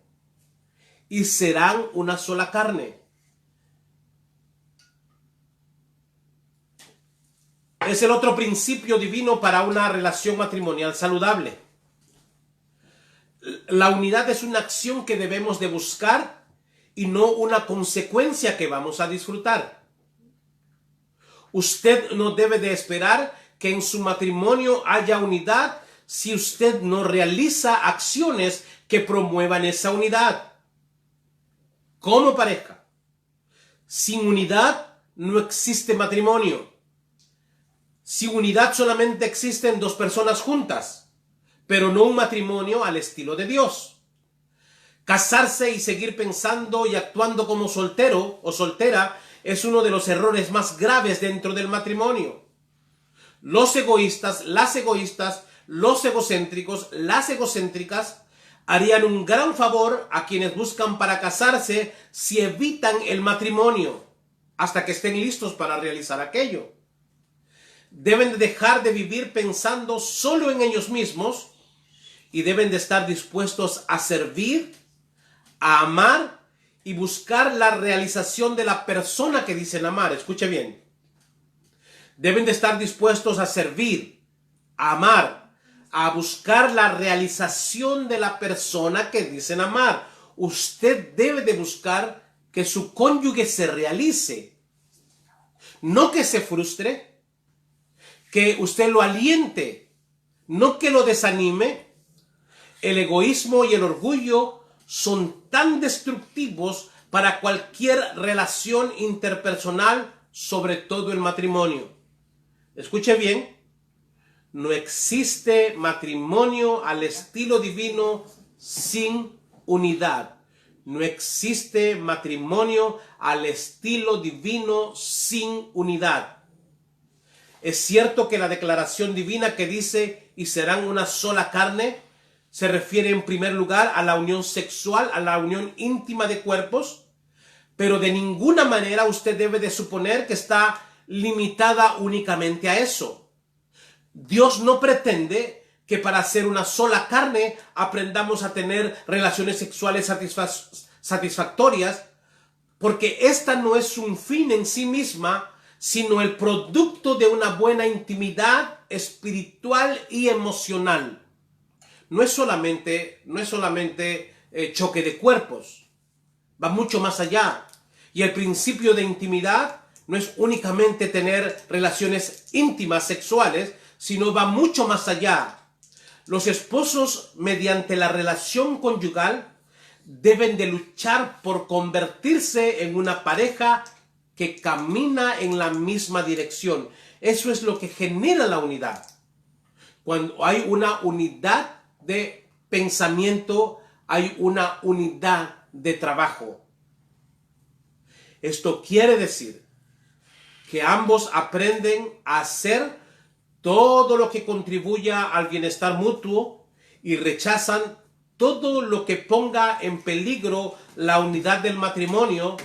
Y serán una sola carne. Es el otro principio divino para una relación matrimonial saludable. La unidad es una acción que debemos de buscar y no una consecuencia que vamos a disfrutar. Usted no debe de esperar que en su matrimonio haya unidad si usted no realiza acciones que promuevan esa unidad. Como pareja, sin unidad no existe matrimonio. Sin unidad solamente existen dos personas juntas, pero no un matrimonio al estilo de Dios. Casarse y seguir pensando y actuando como soltero o soltera es uno de los errores más graves dentro del matrimonio. Los egoístas, las egoístas, los egocéntricos, las egocéntricas harían un gran favor a quienes buscan para casarse si evitan el matrimonio hasta que estén listos para realizar aquello. Deben de dejar de vivir pensando solo en ellos mismos y deben de estar dispuestos a servir, a amar y buscar la realización de la persona que dicen amar. Escuche bien. Deben de estar dispuestos a servir, a amar, a buscar la realización de la persona que dicen amar. Usted debe de buscar que su cónyuge se realice, no que se frustre, que usted lo aliente, no que lo desanime. El egoísmo y el orgullo son tan destructivos para cualquier relación interpersonal, sobre todo el matrimonio. Escuche bien, no existe matrimonio al estilo divino sin unidad. No existe matrimonio al estilo divino sin unidad. Es cierto que la declaración divina que dice y serán una sola carne se refiere en primer lugar a la unión sexual, a la unión íntima de cuerpos, pero de ninguna manera usted debe de suponer que está limitada únicamente a eso. Dios no pretende que para ser una sola carne aprendamos a tener relaciones sexuales satisfactorias, porque esta no es un fin en sí misma, sino el producto de una buena intimidad espiritual y emocional. No es solamente choque de cuerpos, va mucho más allá. Y el principio de intimidad no es únicamente tener relaciones íntimas sexuales, sino va mucho más allá. Los esposos, mediante la relación conyugal, deben de luchar por convertirse en una pareja que camina en la misma dirección. Eso es lo que genera la unidad. Cuando hay una unidad de pensamiento, hay una unidad de trabajo. Esto quiere decir que ambos aprenden a hacer todo lo que contribuya al bienestar mutuo y rechazan todo lo que ponga en peligro la unidad del matrimonio,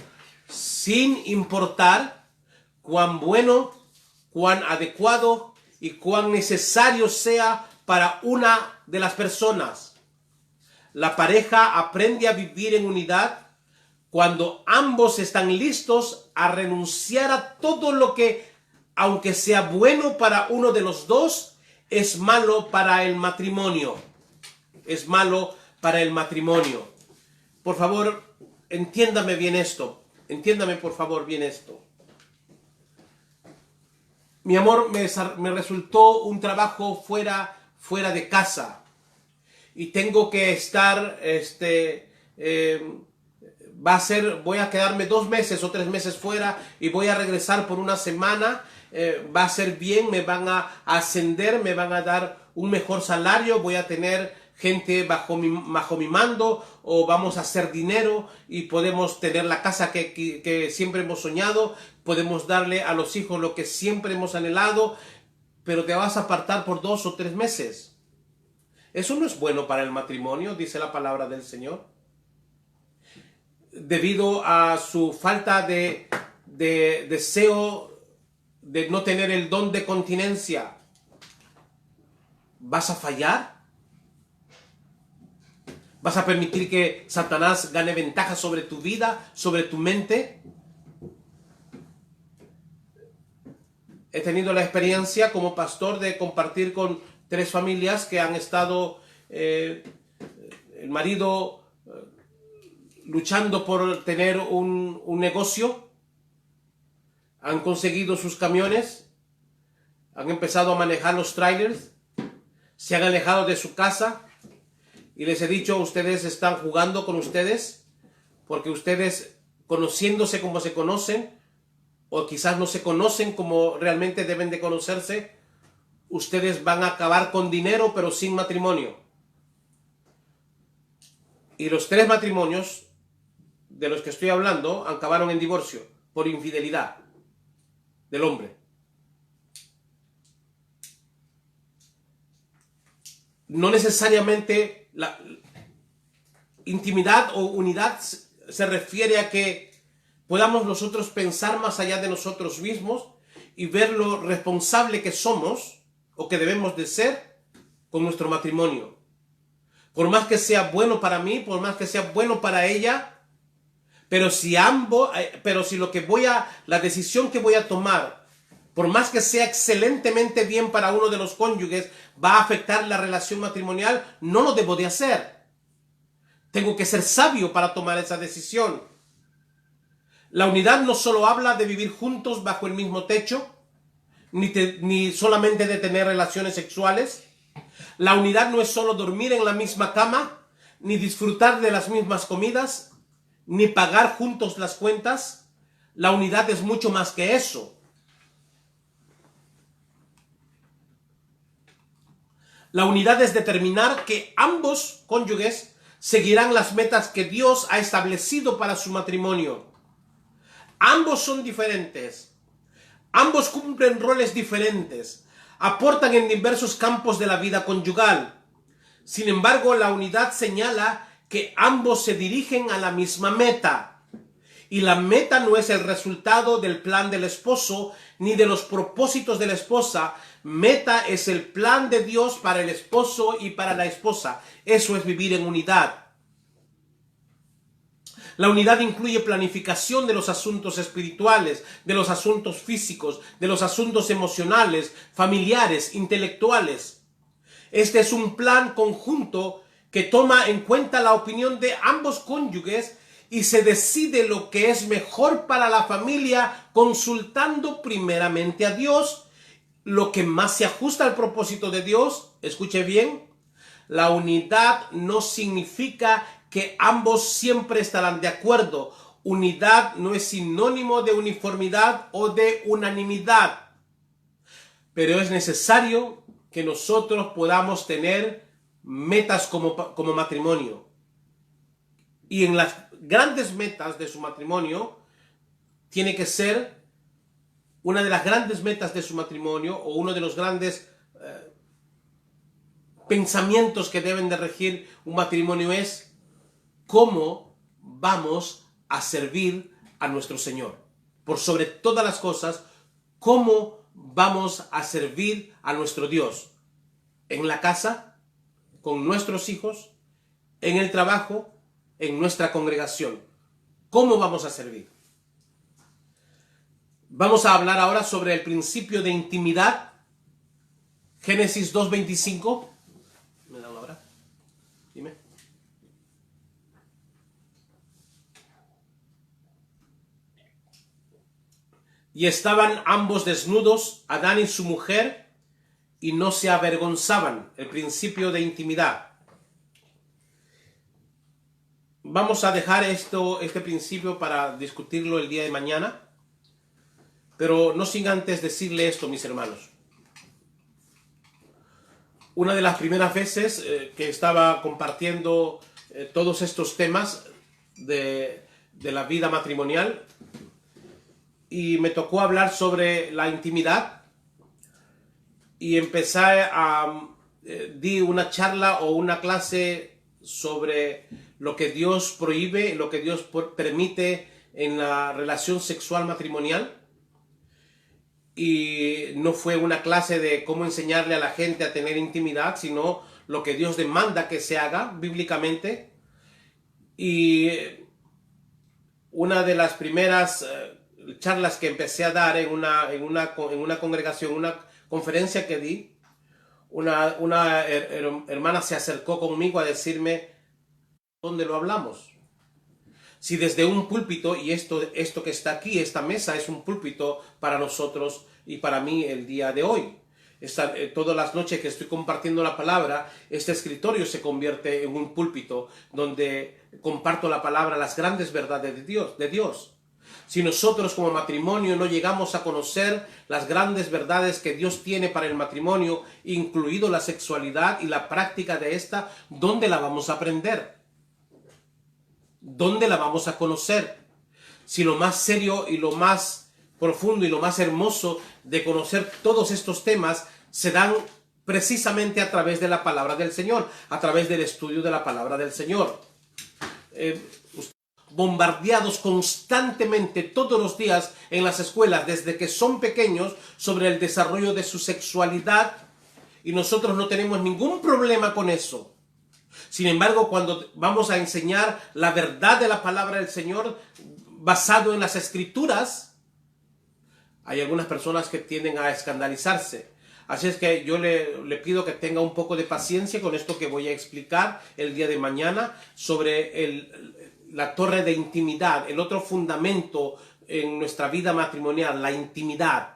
sin importar cuán bueno, cuán adecuado y cuán necesario sea para una de las personas. La pareja aprende a vivir en unidad cuando ambos están listos a renunciar a todo lo que, aunque sea bueno para uno de los dos, es malo para el matrimonio. Es malo para el matrimonio. Por favor, entiéndame bien esto. Entiéndame por favor bien esto. Mi amor, me resultó un trabajo fuera de casa. Y tengo que estar, voy a quedarme 2 meses o 3 meses fuera y voy a regresar por una semana. Va a ser bien, me van a ascender, me van a dar un mejor salario, voy a tener gente bajo mi mando, o vamos a hacer dinero y podemos tener la casa que siempre hemos soñado, podemos darle a los hijos lo que siempre hemos anhelado, pero te vas a apartar por 2 o 3 meses. Eso no es bueno para el matrimonio, dice la palabra del Señor. Debido a su falta de deseo de no tener el don de continencia, ¿vas a fallar? ¿Vas a permitir que Satanás gane ventaja sobre tu vida, sobre tu mente? He tenido la experiencia como pastor de compartir con 3 familias que han estado, el marido luchando por tener un negocio, han conseguido sus camiones, han empezado a manejar los trailers, se han alejado de su casa y les he dicho, ustedes están jugando con ustedes, porque ustedes, conociéndose como se conocen, o quizás no se conocen como realmente deben de conocerse, ustedes van a acabar con dinero pero sin matrimonio. Y los 3 matrimonios de los que estoy hablando acabaron en divorcio por infidelidad del hombre. No necesariamente la intimidad o unidad se refiere a que podamos nosotros pensar más allá de nosotros mismos y ver lo responsable que somos o que debemos de ser con nuestro matrimonio. Por más que sea bueno para mí, por más que sea bueno para ella, pero si la decisión que voy a tomar por más que sea excelentemente bien para uno de los cónyuges, va a afectar la relación matrimonial, no lo debo de hacer. Tengo que ser sabio para tomar esa decisión. La unidad no solo habla de vivir juntos bajo el mismo techo, ni solamente de tener relaciones sexuales. La unidad no es solo dormir en la misma cama, ni disfrutar de las mismas comidas, ni pagar juntos las cuentas. La unidad es mucho más que eso. La unidad es determinar que ambos cónyuges seguirán las metas que Dios ha establecido para su matrimonio. Ambos son diferentes. Ambos cumplen roles diferentes. Aportan en diversos campos de la vida conyugal. Sin embargo, la unidad señala que ambos se dirigen a la misma meta. Y la meta no es el resultado del plan del esposo ni de los propósitos de la esposa. Meta es el plan de Dios para el esposo y para la esposa. Eso es vivir en unidad. La unidad incluye planificación de los asuntos espirituales, de los asuntos físicos, de los asuntos emocionales, familiares, intelectuales. Este es un plan conjunto que toma en cuenta la opinión de ambos cónyuges y se decide lo que es mejor para la familia consultando primeramente a Dios, lo que más se ajusta al propósito de Dios. Escuche bien, la unidad no significa que ambos siempre estarán de acuerdo. Unidad no es sinónimo de uniformidad o de unanimidad. Pero es necesario que nosotros podamos tener metas como matrimonio. Y en las grandes metas de su matrimonio, tiene que ser una de las grandes metas de su matrimonio o uno de los grandes pensamientos que deben de regir un matrimonio es cómo vamos a servir a nuestro Señor. Por sobre todas las cosas, cómo vamos a servir a nuestro Dios. En la casa, con nuestros hijos, en el trabajo, en nuestra congregación. ¿Cómo vamos a servir? Vamos a hablar ahora sobre el principio de intimidad. Génesis 2:25. ¿Me da una hora? Dime. Y estaban ambos desnudos, Adán y su mujer, y no se avergonzaban. El principio de intimidad. Vamos a dejar este principio para discutirlo el día de mañana. Pero no sin antes decirle esto, mis hermanos. Una de las primeras veces que estaba compartiendo todos estos temas de la vida matrimonial, y me tocó hablar sobre la intimidad, y di una charla o una clase sobre lo que Dios prohíbe, lo que Dios permite en la relación sexual matrimonial. Y no fue una clase de cómo enseñarle a la gente a tener intimidad, sino lo que Dios demanda que se haga bíblicamente. Y una de las primeras charlas que empecé a dar en una congregación, una conferencia que di, una hermana se acercó conmigo a decirme, ¿dónde lo hablamos? Si desde un púlpito, y esto que está aquí, esta mesa es un púlpito para nosotros y para mí el día de hoy. Todas las noches que estoy compartiendo la palabra, este escritorio se convierte en un púlpito donde comparto la palabra, las grandes verdades de Dios. Si nosotros como matrimonio no llegamos a conocer las grandes verdades que Dios tiene para el matrimonio, incluido la sexualidad y la práctica de esta, ¿dónde la vamos a aprender? ¿Dónde la vamos a conocer? Si lo más serio y lo más profundo y lo más hermoso de conocer todos estos temas se dan precisamente a través de la palabra del Señor, a través del estudio de la palabra del Señor. Bombardeados constantemente todos los días en las escuelas desde que son pequeños sobre el desarrollo de su sexualidad, y nosotros no tenemos ningún problema con eso. Sin embargo, cuando vamos a enseñar la verdad de la palabra del Señor basado en las Escrituras, Hay algunas personas que tienden a escandalizarse. Así es que yo le pido que tenga un poco de paciencia con esto que voy a explicar el día de mañana sobre la torre de intimidad, el otro fundamento en nuestra vida matrimonial, la intimidad.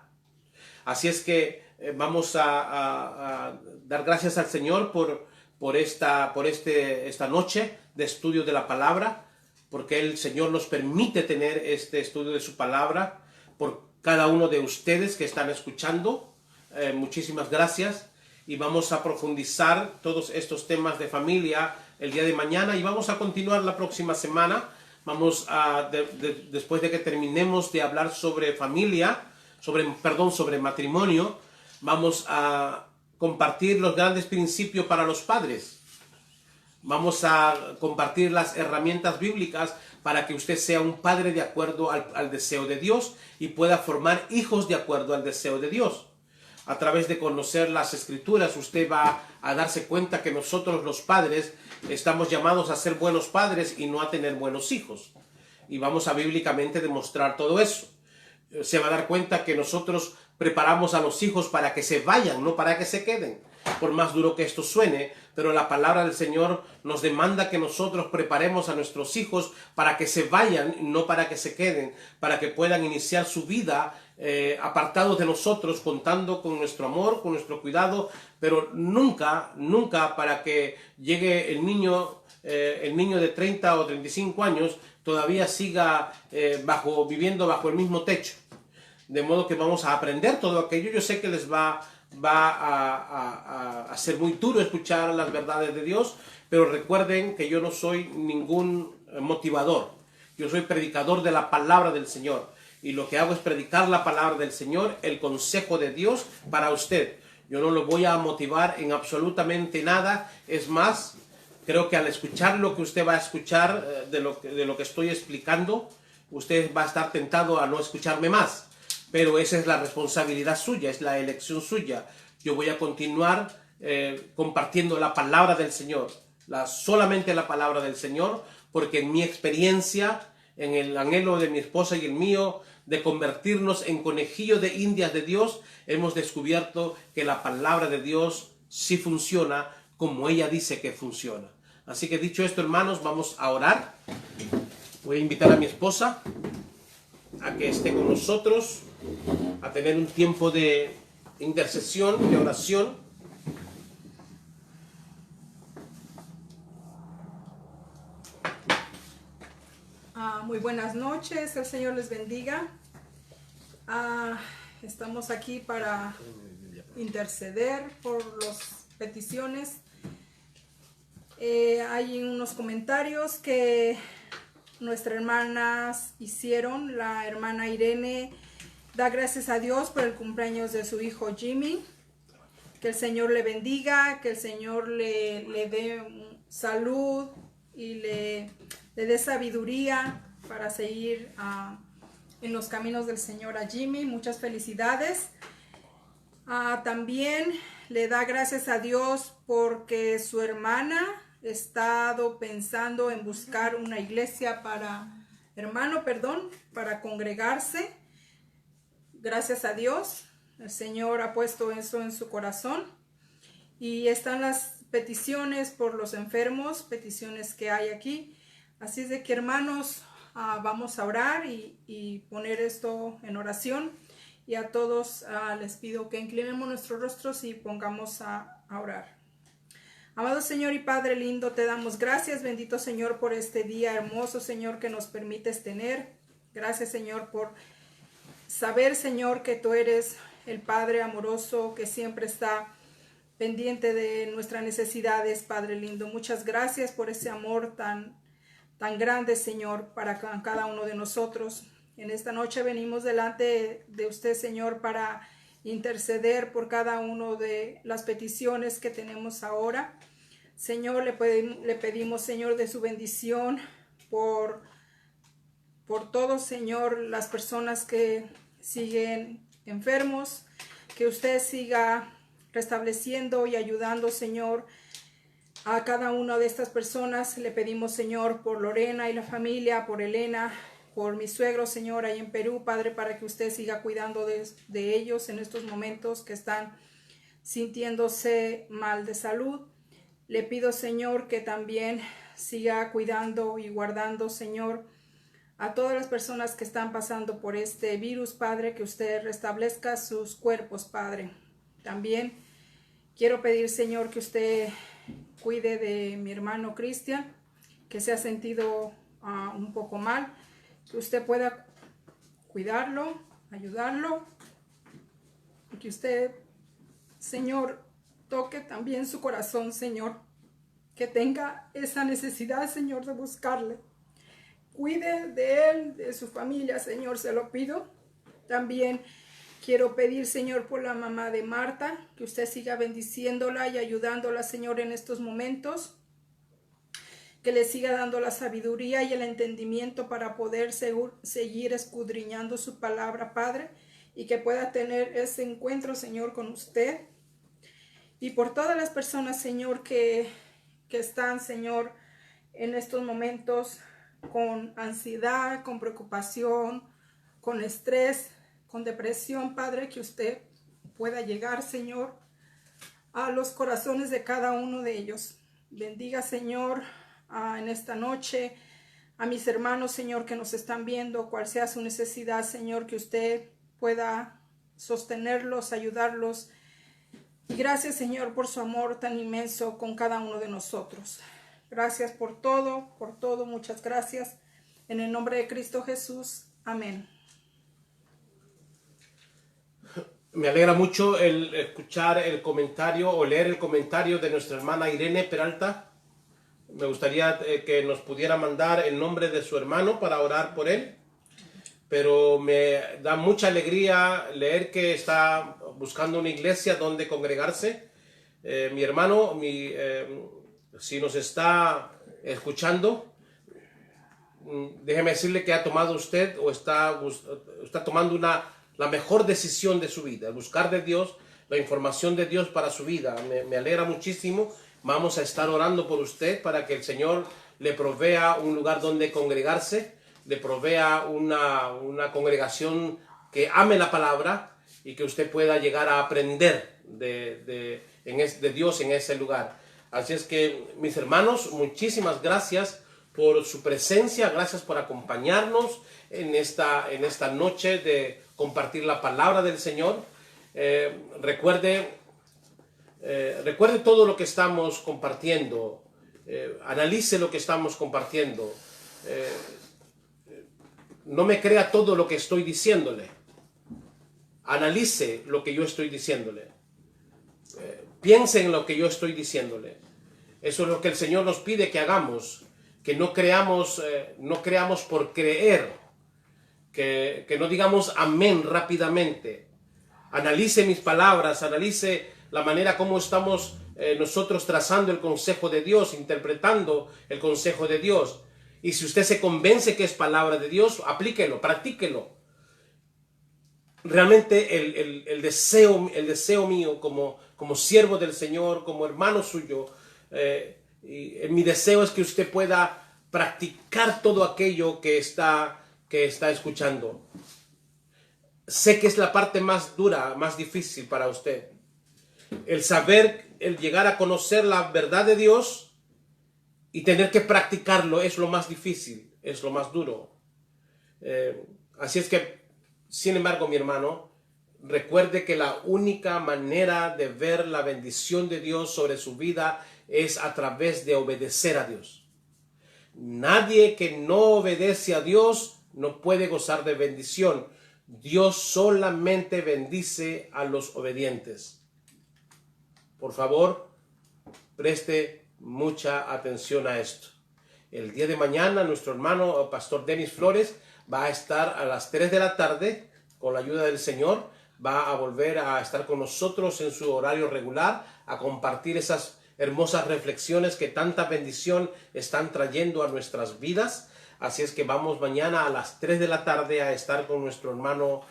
Así es que vamos a dar gracias al Señor por esta noche de estudio de la palabra, porque el Señor nos permite tener este estudio de su palabra, por cada uno de ustedes que están escuchando. Muchísimas gracias, y vamos a profundizar todos estos temas de familia el día de mañana, y vamos a continuar la próxima semana. Vamos a, después de que terminemos de hablar sobre familia, sobre matrimonio, vamos a compartir los grandes principios para los padres. Vamos a compartir las herramientas bíblicas para que usted sea un padre de acuerdo al deseo de Dios y pueda formar hijos de acuerdo al deseo de Dios. A través de conocer las Escrituras, usted va a darse cuenta que nosotros los padres estamos llamados a ser buenos padres y no a tener buenos hijos. Y vamos a bíblicamente demostrar todo eso. Se va a dar cuenta que nosotros preparamos a los hijos para que se vayan, no para que se queden. Por más duro que esto suene, pero la palabra del Señor nos demanda que nosotros preparemos a nuestros hijos para que se vayan, no para que se queden, para que puedan iniciar su vida apartados de nosotros, contando con nuestro amor, con nuestro cuidado, pero nunca para que llegue el niño de 30 o 35 años todavía siga viviendo bajo el mismo techo. De modo que vamos a aprender todo aquello. Yo sé que les va a ser muy duro escuchar las verdades de Dios, pero recuerden que yo no soy ningún motivador. Yo soy predicador de la palabra del Señor, y lo que hago es predicar la palabra del Señor, el consejo de Dios para usted. Yo no lo voy a motivar en absolutamente nada. Es más, creo que al escuchar lo que usted va a escuchar de lo que estoy explicando, usted va a estar tentado a no escucharme más. Pero esa es la responsabilidad suya, es la elección suya. Yo voy a continuar compartiendo la palabra del Señor, solamente la palabra del Señor, porque en mi experiencia, en el anhelo de mi esposa y el mío, de convertirnos en conejillos de indias de Dios, hemos descubierto que la palabra de Dios sí funciona como ella dice que funciona. Así que dicho esto, hermanos, vamos a orar. Voy a invitar a mi esposa a que esté con nosotros, a tener un tiempo de intercesión, de oración. Muy buenas noches, el Señor les bendiga. Estamos aquí para interceder por las peticiones. Hay unos comentarios que nuestras hermanas hicieron. La hermana Irene da gracias a Dios por el cumpleaños de su hijo Jimmy. Que el Señor le bendiga, que el Señor le dé salud y le dé sabiduría para seguir en los caminos del Señor a Jimmy. Muchas felicidades. También le da gracias a Dios porque su hermana ha estado pensando en buscar una iglesia para congregarse. Gracias a Dios, el Señor ha puesto eso en su corazón. Y están las peticiones por los enfermos, peticiones que hay aquí. Así es de que, hermanos, vamos a orar y poner esto en oración. Y a todos les pido que inclinemos nuestros rostros y pongamos a orar. Amado Señor y Padre lindo, te damos gracias, bendito Señor, por este día hermoso, Señor, que nos permites tener. Gracias, Señor, por saber, Señor, que tú eres el Padre amoroso que siempre está pendiente de nuestras necesidades, Padre lindo. Muchas gracias por ese amor tan grande, Señor, para cada uno de nosotros. En esta noche venimos delante de usted, Señor, para interceder por cada uno de las peticiones que tenemos ahora. Señor, le pedimos, Señor, de su bendición por todos, Señor, las personas que siguen enfermos, que usted siga restableciendo y ayudando, Señor, a cada una de estas personas. Le pedimos, Señor, por Lorena y la familia, por Elena, por mis suegros, Señor, ahí en Perú, Padre, para que usted siga cuidando de ellos en estos momentos que están sintiéndose mal de salud. Le pido, Señor, que también siga cuidando y guardando, Señor, a todas las personas que están pasando por este virus, Padre, que usted restablezca sus cuerpos, Padre. También quiero pedir, Señor, que usted cuide de mi hermano Cristian, que se ha sentido un poco mal, que usted pueda cuidarlo, ayudarlo, y que usted, Señor, toque también su corazón, Señor, que tenga esa necesidad, Señor, de buscarle. Cuide de él, de su familia, Señor, se lo pido. También quiero pedir, Señor, por la mamá de Marta, que usted siga bendiciéndola y ayudándola, Señor, en estos momentos. Que le siga dando la sabiduría y el entendimiento para poder seguir escudriñando su palabra, Padre, y que pueda tener ese encuentro, Señor, con usted. Y por todas las personas, Señor, que están, Señor, en estos momentos con ansiedad, con preocupación, con estrés, con depresión, Padre, que usted pueda llegar, Señor, a los corazones de cada uno de ellos. Bendiga, Señor, en esta noche a mis hermanos, Señor, que nos están viendo, cual sea su necesidad, Señor, que usted pueda sostenerlos, ayudarlos. Y gracias, Señor, por su amor tan inmenso con cada uno de nosotros. Gracias por todo, muchas gracias. En el nombre de Cristo Jesús, amén. Me alegra mucho el escuchar el comentario o leer el comentario de nuestra hermana Irene Peralta. Me gustaría que nos pudiera mandar el nombre de su hermano para orar por él. Pero me da mucha alegría leer que está buscando una iglesia donde congregarse. Mi hermano, si nos está escuchando, déjeme decirle que ha tomado usted o está tomando la mejor decisión de su vida, el buscar de Dios, la información de Dios para su vida. Me alegra muchísimo. Vamos a estar orando por usted para que el Señor le provea un lugar donde congregarse, le provea una congregación que ame la palabra y que usted pueda llegar a aprender de Dios en ese lugar. Así es que, mis hermanos, muchísimas gracias por su presencia, gracias por acompañarnos en esta noche de compartir la palabra del Señor. Recuerde todo lo que estamos compartiendo, analice lo que estamos compartiendo. No me crea todo lo que estoy diciéndole. Analice lo que yo estoy diciéndole. Piense en lo que yo estoy diciéndole. Eso es lo que el Señor nos pide que hagamos. Que no creamos por creer. Que no digamos amén rápidamente. Analice mis palabras, analice la manera como estamos nosotros trazando el consejo de Dios, interpretando el consejo de Dios. Y si usted se convence que es palabra de Dios, aplíquelo, practíquelo. Realmente el deseo mío como siervo del Señor, como hermano suyo, mi deseo es que usted pueda practicar todo aquello que está escuchando. Sé que es la parte más dura, más difícil para usted. El llegar a conocer la verdad de Dios y tener que practicarlo es lo más difícil, es lo más duro. Así es que, sin embargo, mi hermano, recuerde que la única manera de ver la bendición de Dios sobre su vida es a través de obedecer a Dios. Nadie que no obedece a Dios no puede gozar de bendición. Dios solamente bendice a los obedientes. Por favor, preste mucha atención a esto. El día de mañana nuestro hermano Pastor Denis Flores va a estar a las 3 de la tarde, con la ayuda del Señor, va a volver a estar con nosotros en su horario regular, a compartir esas hermosas reflexiones que tanta bendición están trayendo a nuestras vidas. Así es que vamos mañana a las 3 de la tarde a estar con nuestro hermano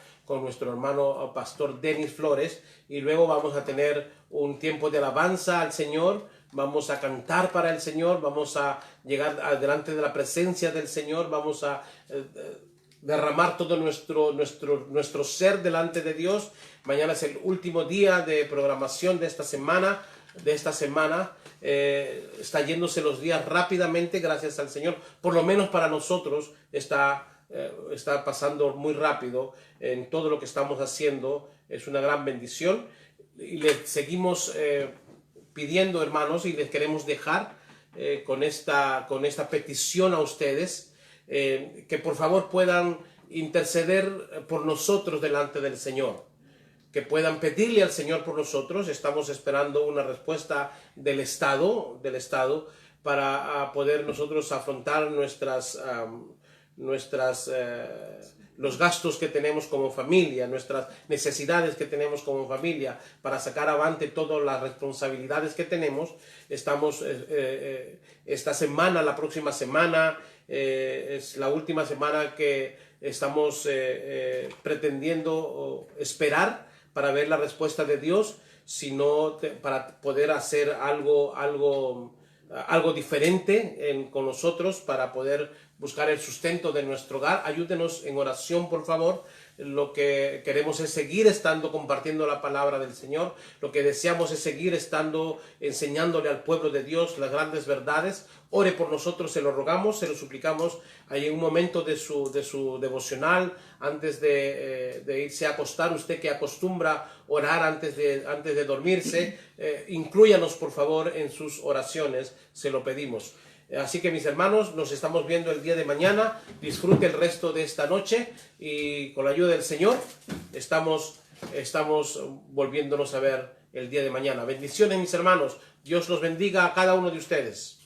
Pastor Denis Flores, y luego vamos a tener un tiempo de alabanza al Señor. Vamos a cantar para el Señor, vamos a llegar delante de la presencia del Señor, vamos a derramar todo nuestro ser delante de Dios. Mañana es el último día de programación de esta semana. Está yéndose los días rápidamente, gracias al Señor. Por lo menos para nosotros está pasando muy rápido en todo lo que estamos haciendo. Es una gran bendición. Y le seguimos pidiendo, hermanos, y les queremos dejar con esta petición a ustedes, que por favor puedan interceder por nosotros delante del Señor, que puedan pedirle al Señor por nosotros. Estamos esperando una respuesta del Estado para poder nosotros afrontar los gastos que tenemos como familia, nuestras necesidades que tenemos como familia, para sacar adelante todas las responsabilidades que tenemos. Estamos esta semana, la próxima semana, es la última semana que estamos pretendiendo esperar para ver la respuesta de Dios, sino para poder hacer algo diferente con nosotros, para poder buscar el sustento de nuestro hogar. Ayúdenos en oración, por favor. Lo que queremos es seguir estando compartiendo la palabra del Señor. Lo que deseamos es seguir estando enseñándole al pueblo de Dios las grandes verdades. Ore por nosotros, se lo rogamos, se lo suplicamos. Hay un momento de su devocional, antes de irse a acostar, usted que acostumbra orar antes de dormirse, inclúyanos por favor en sus oraciones, se lo pedimos. Así que, mis hermanos, nos estamos viendo el día de mañana. Disfrute el resto de esta noche y con la ayuda del Señor estamos volviéndonos a ver el día de mañana. Bendiciones, mis hermanos. Dios los bendiga a cada uno de ustedes.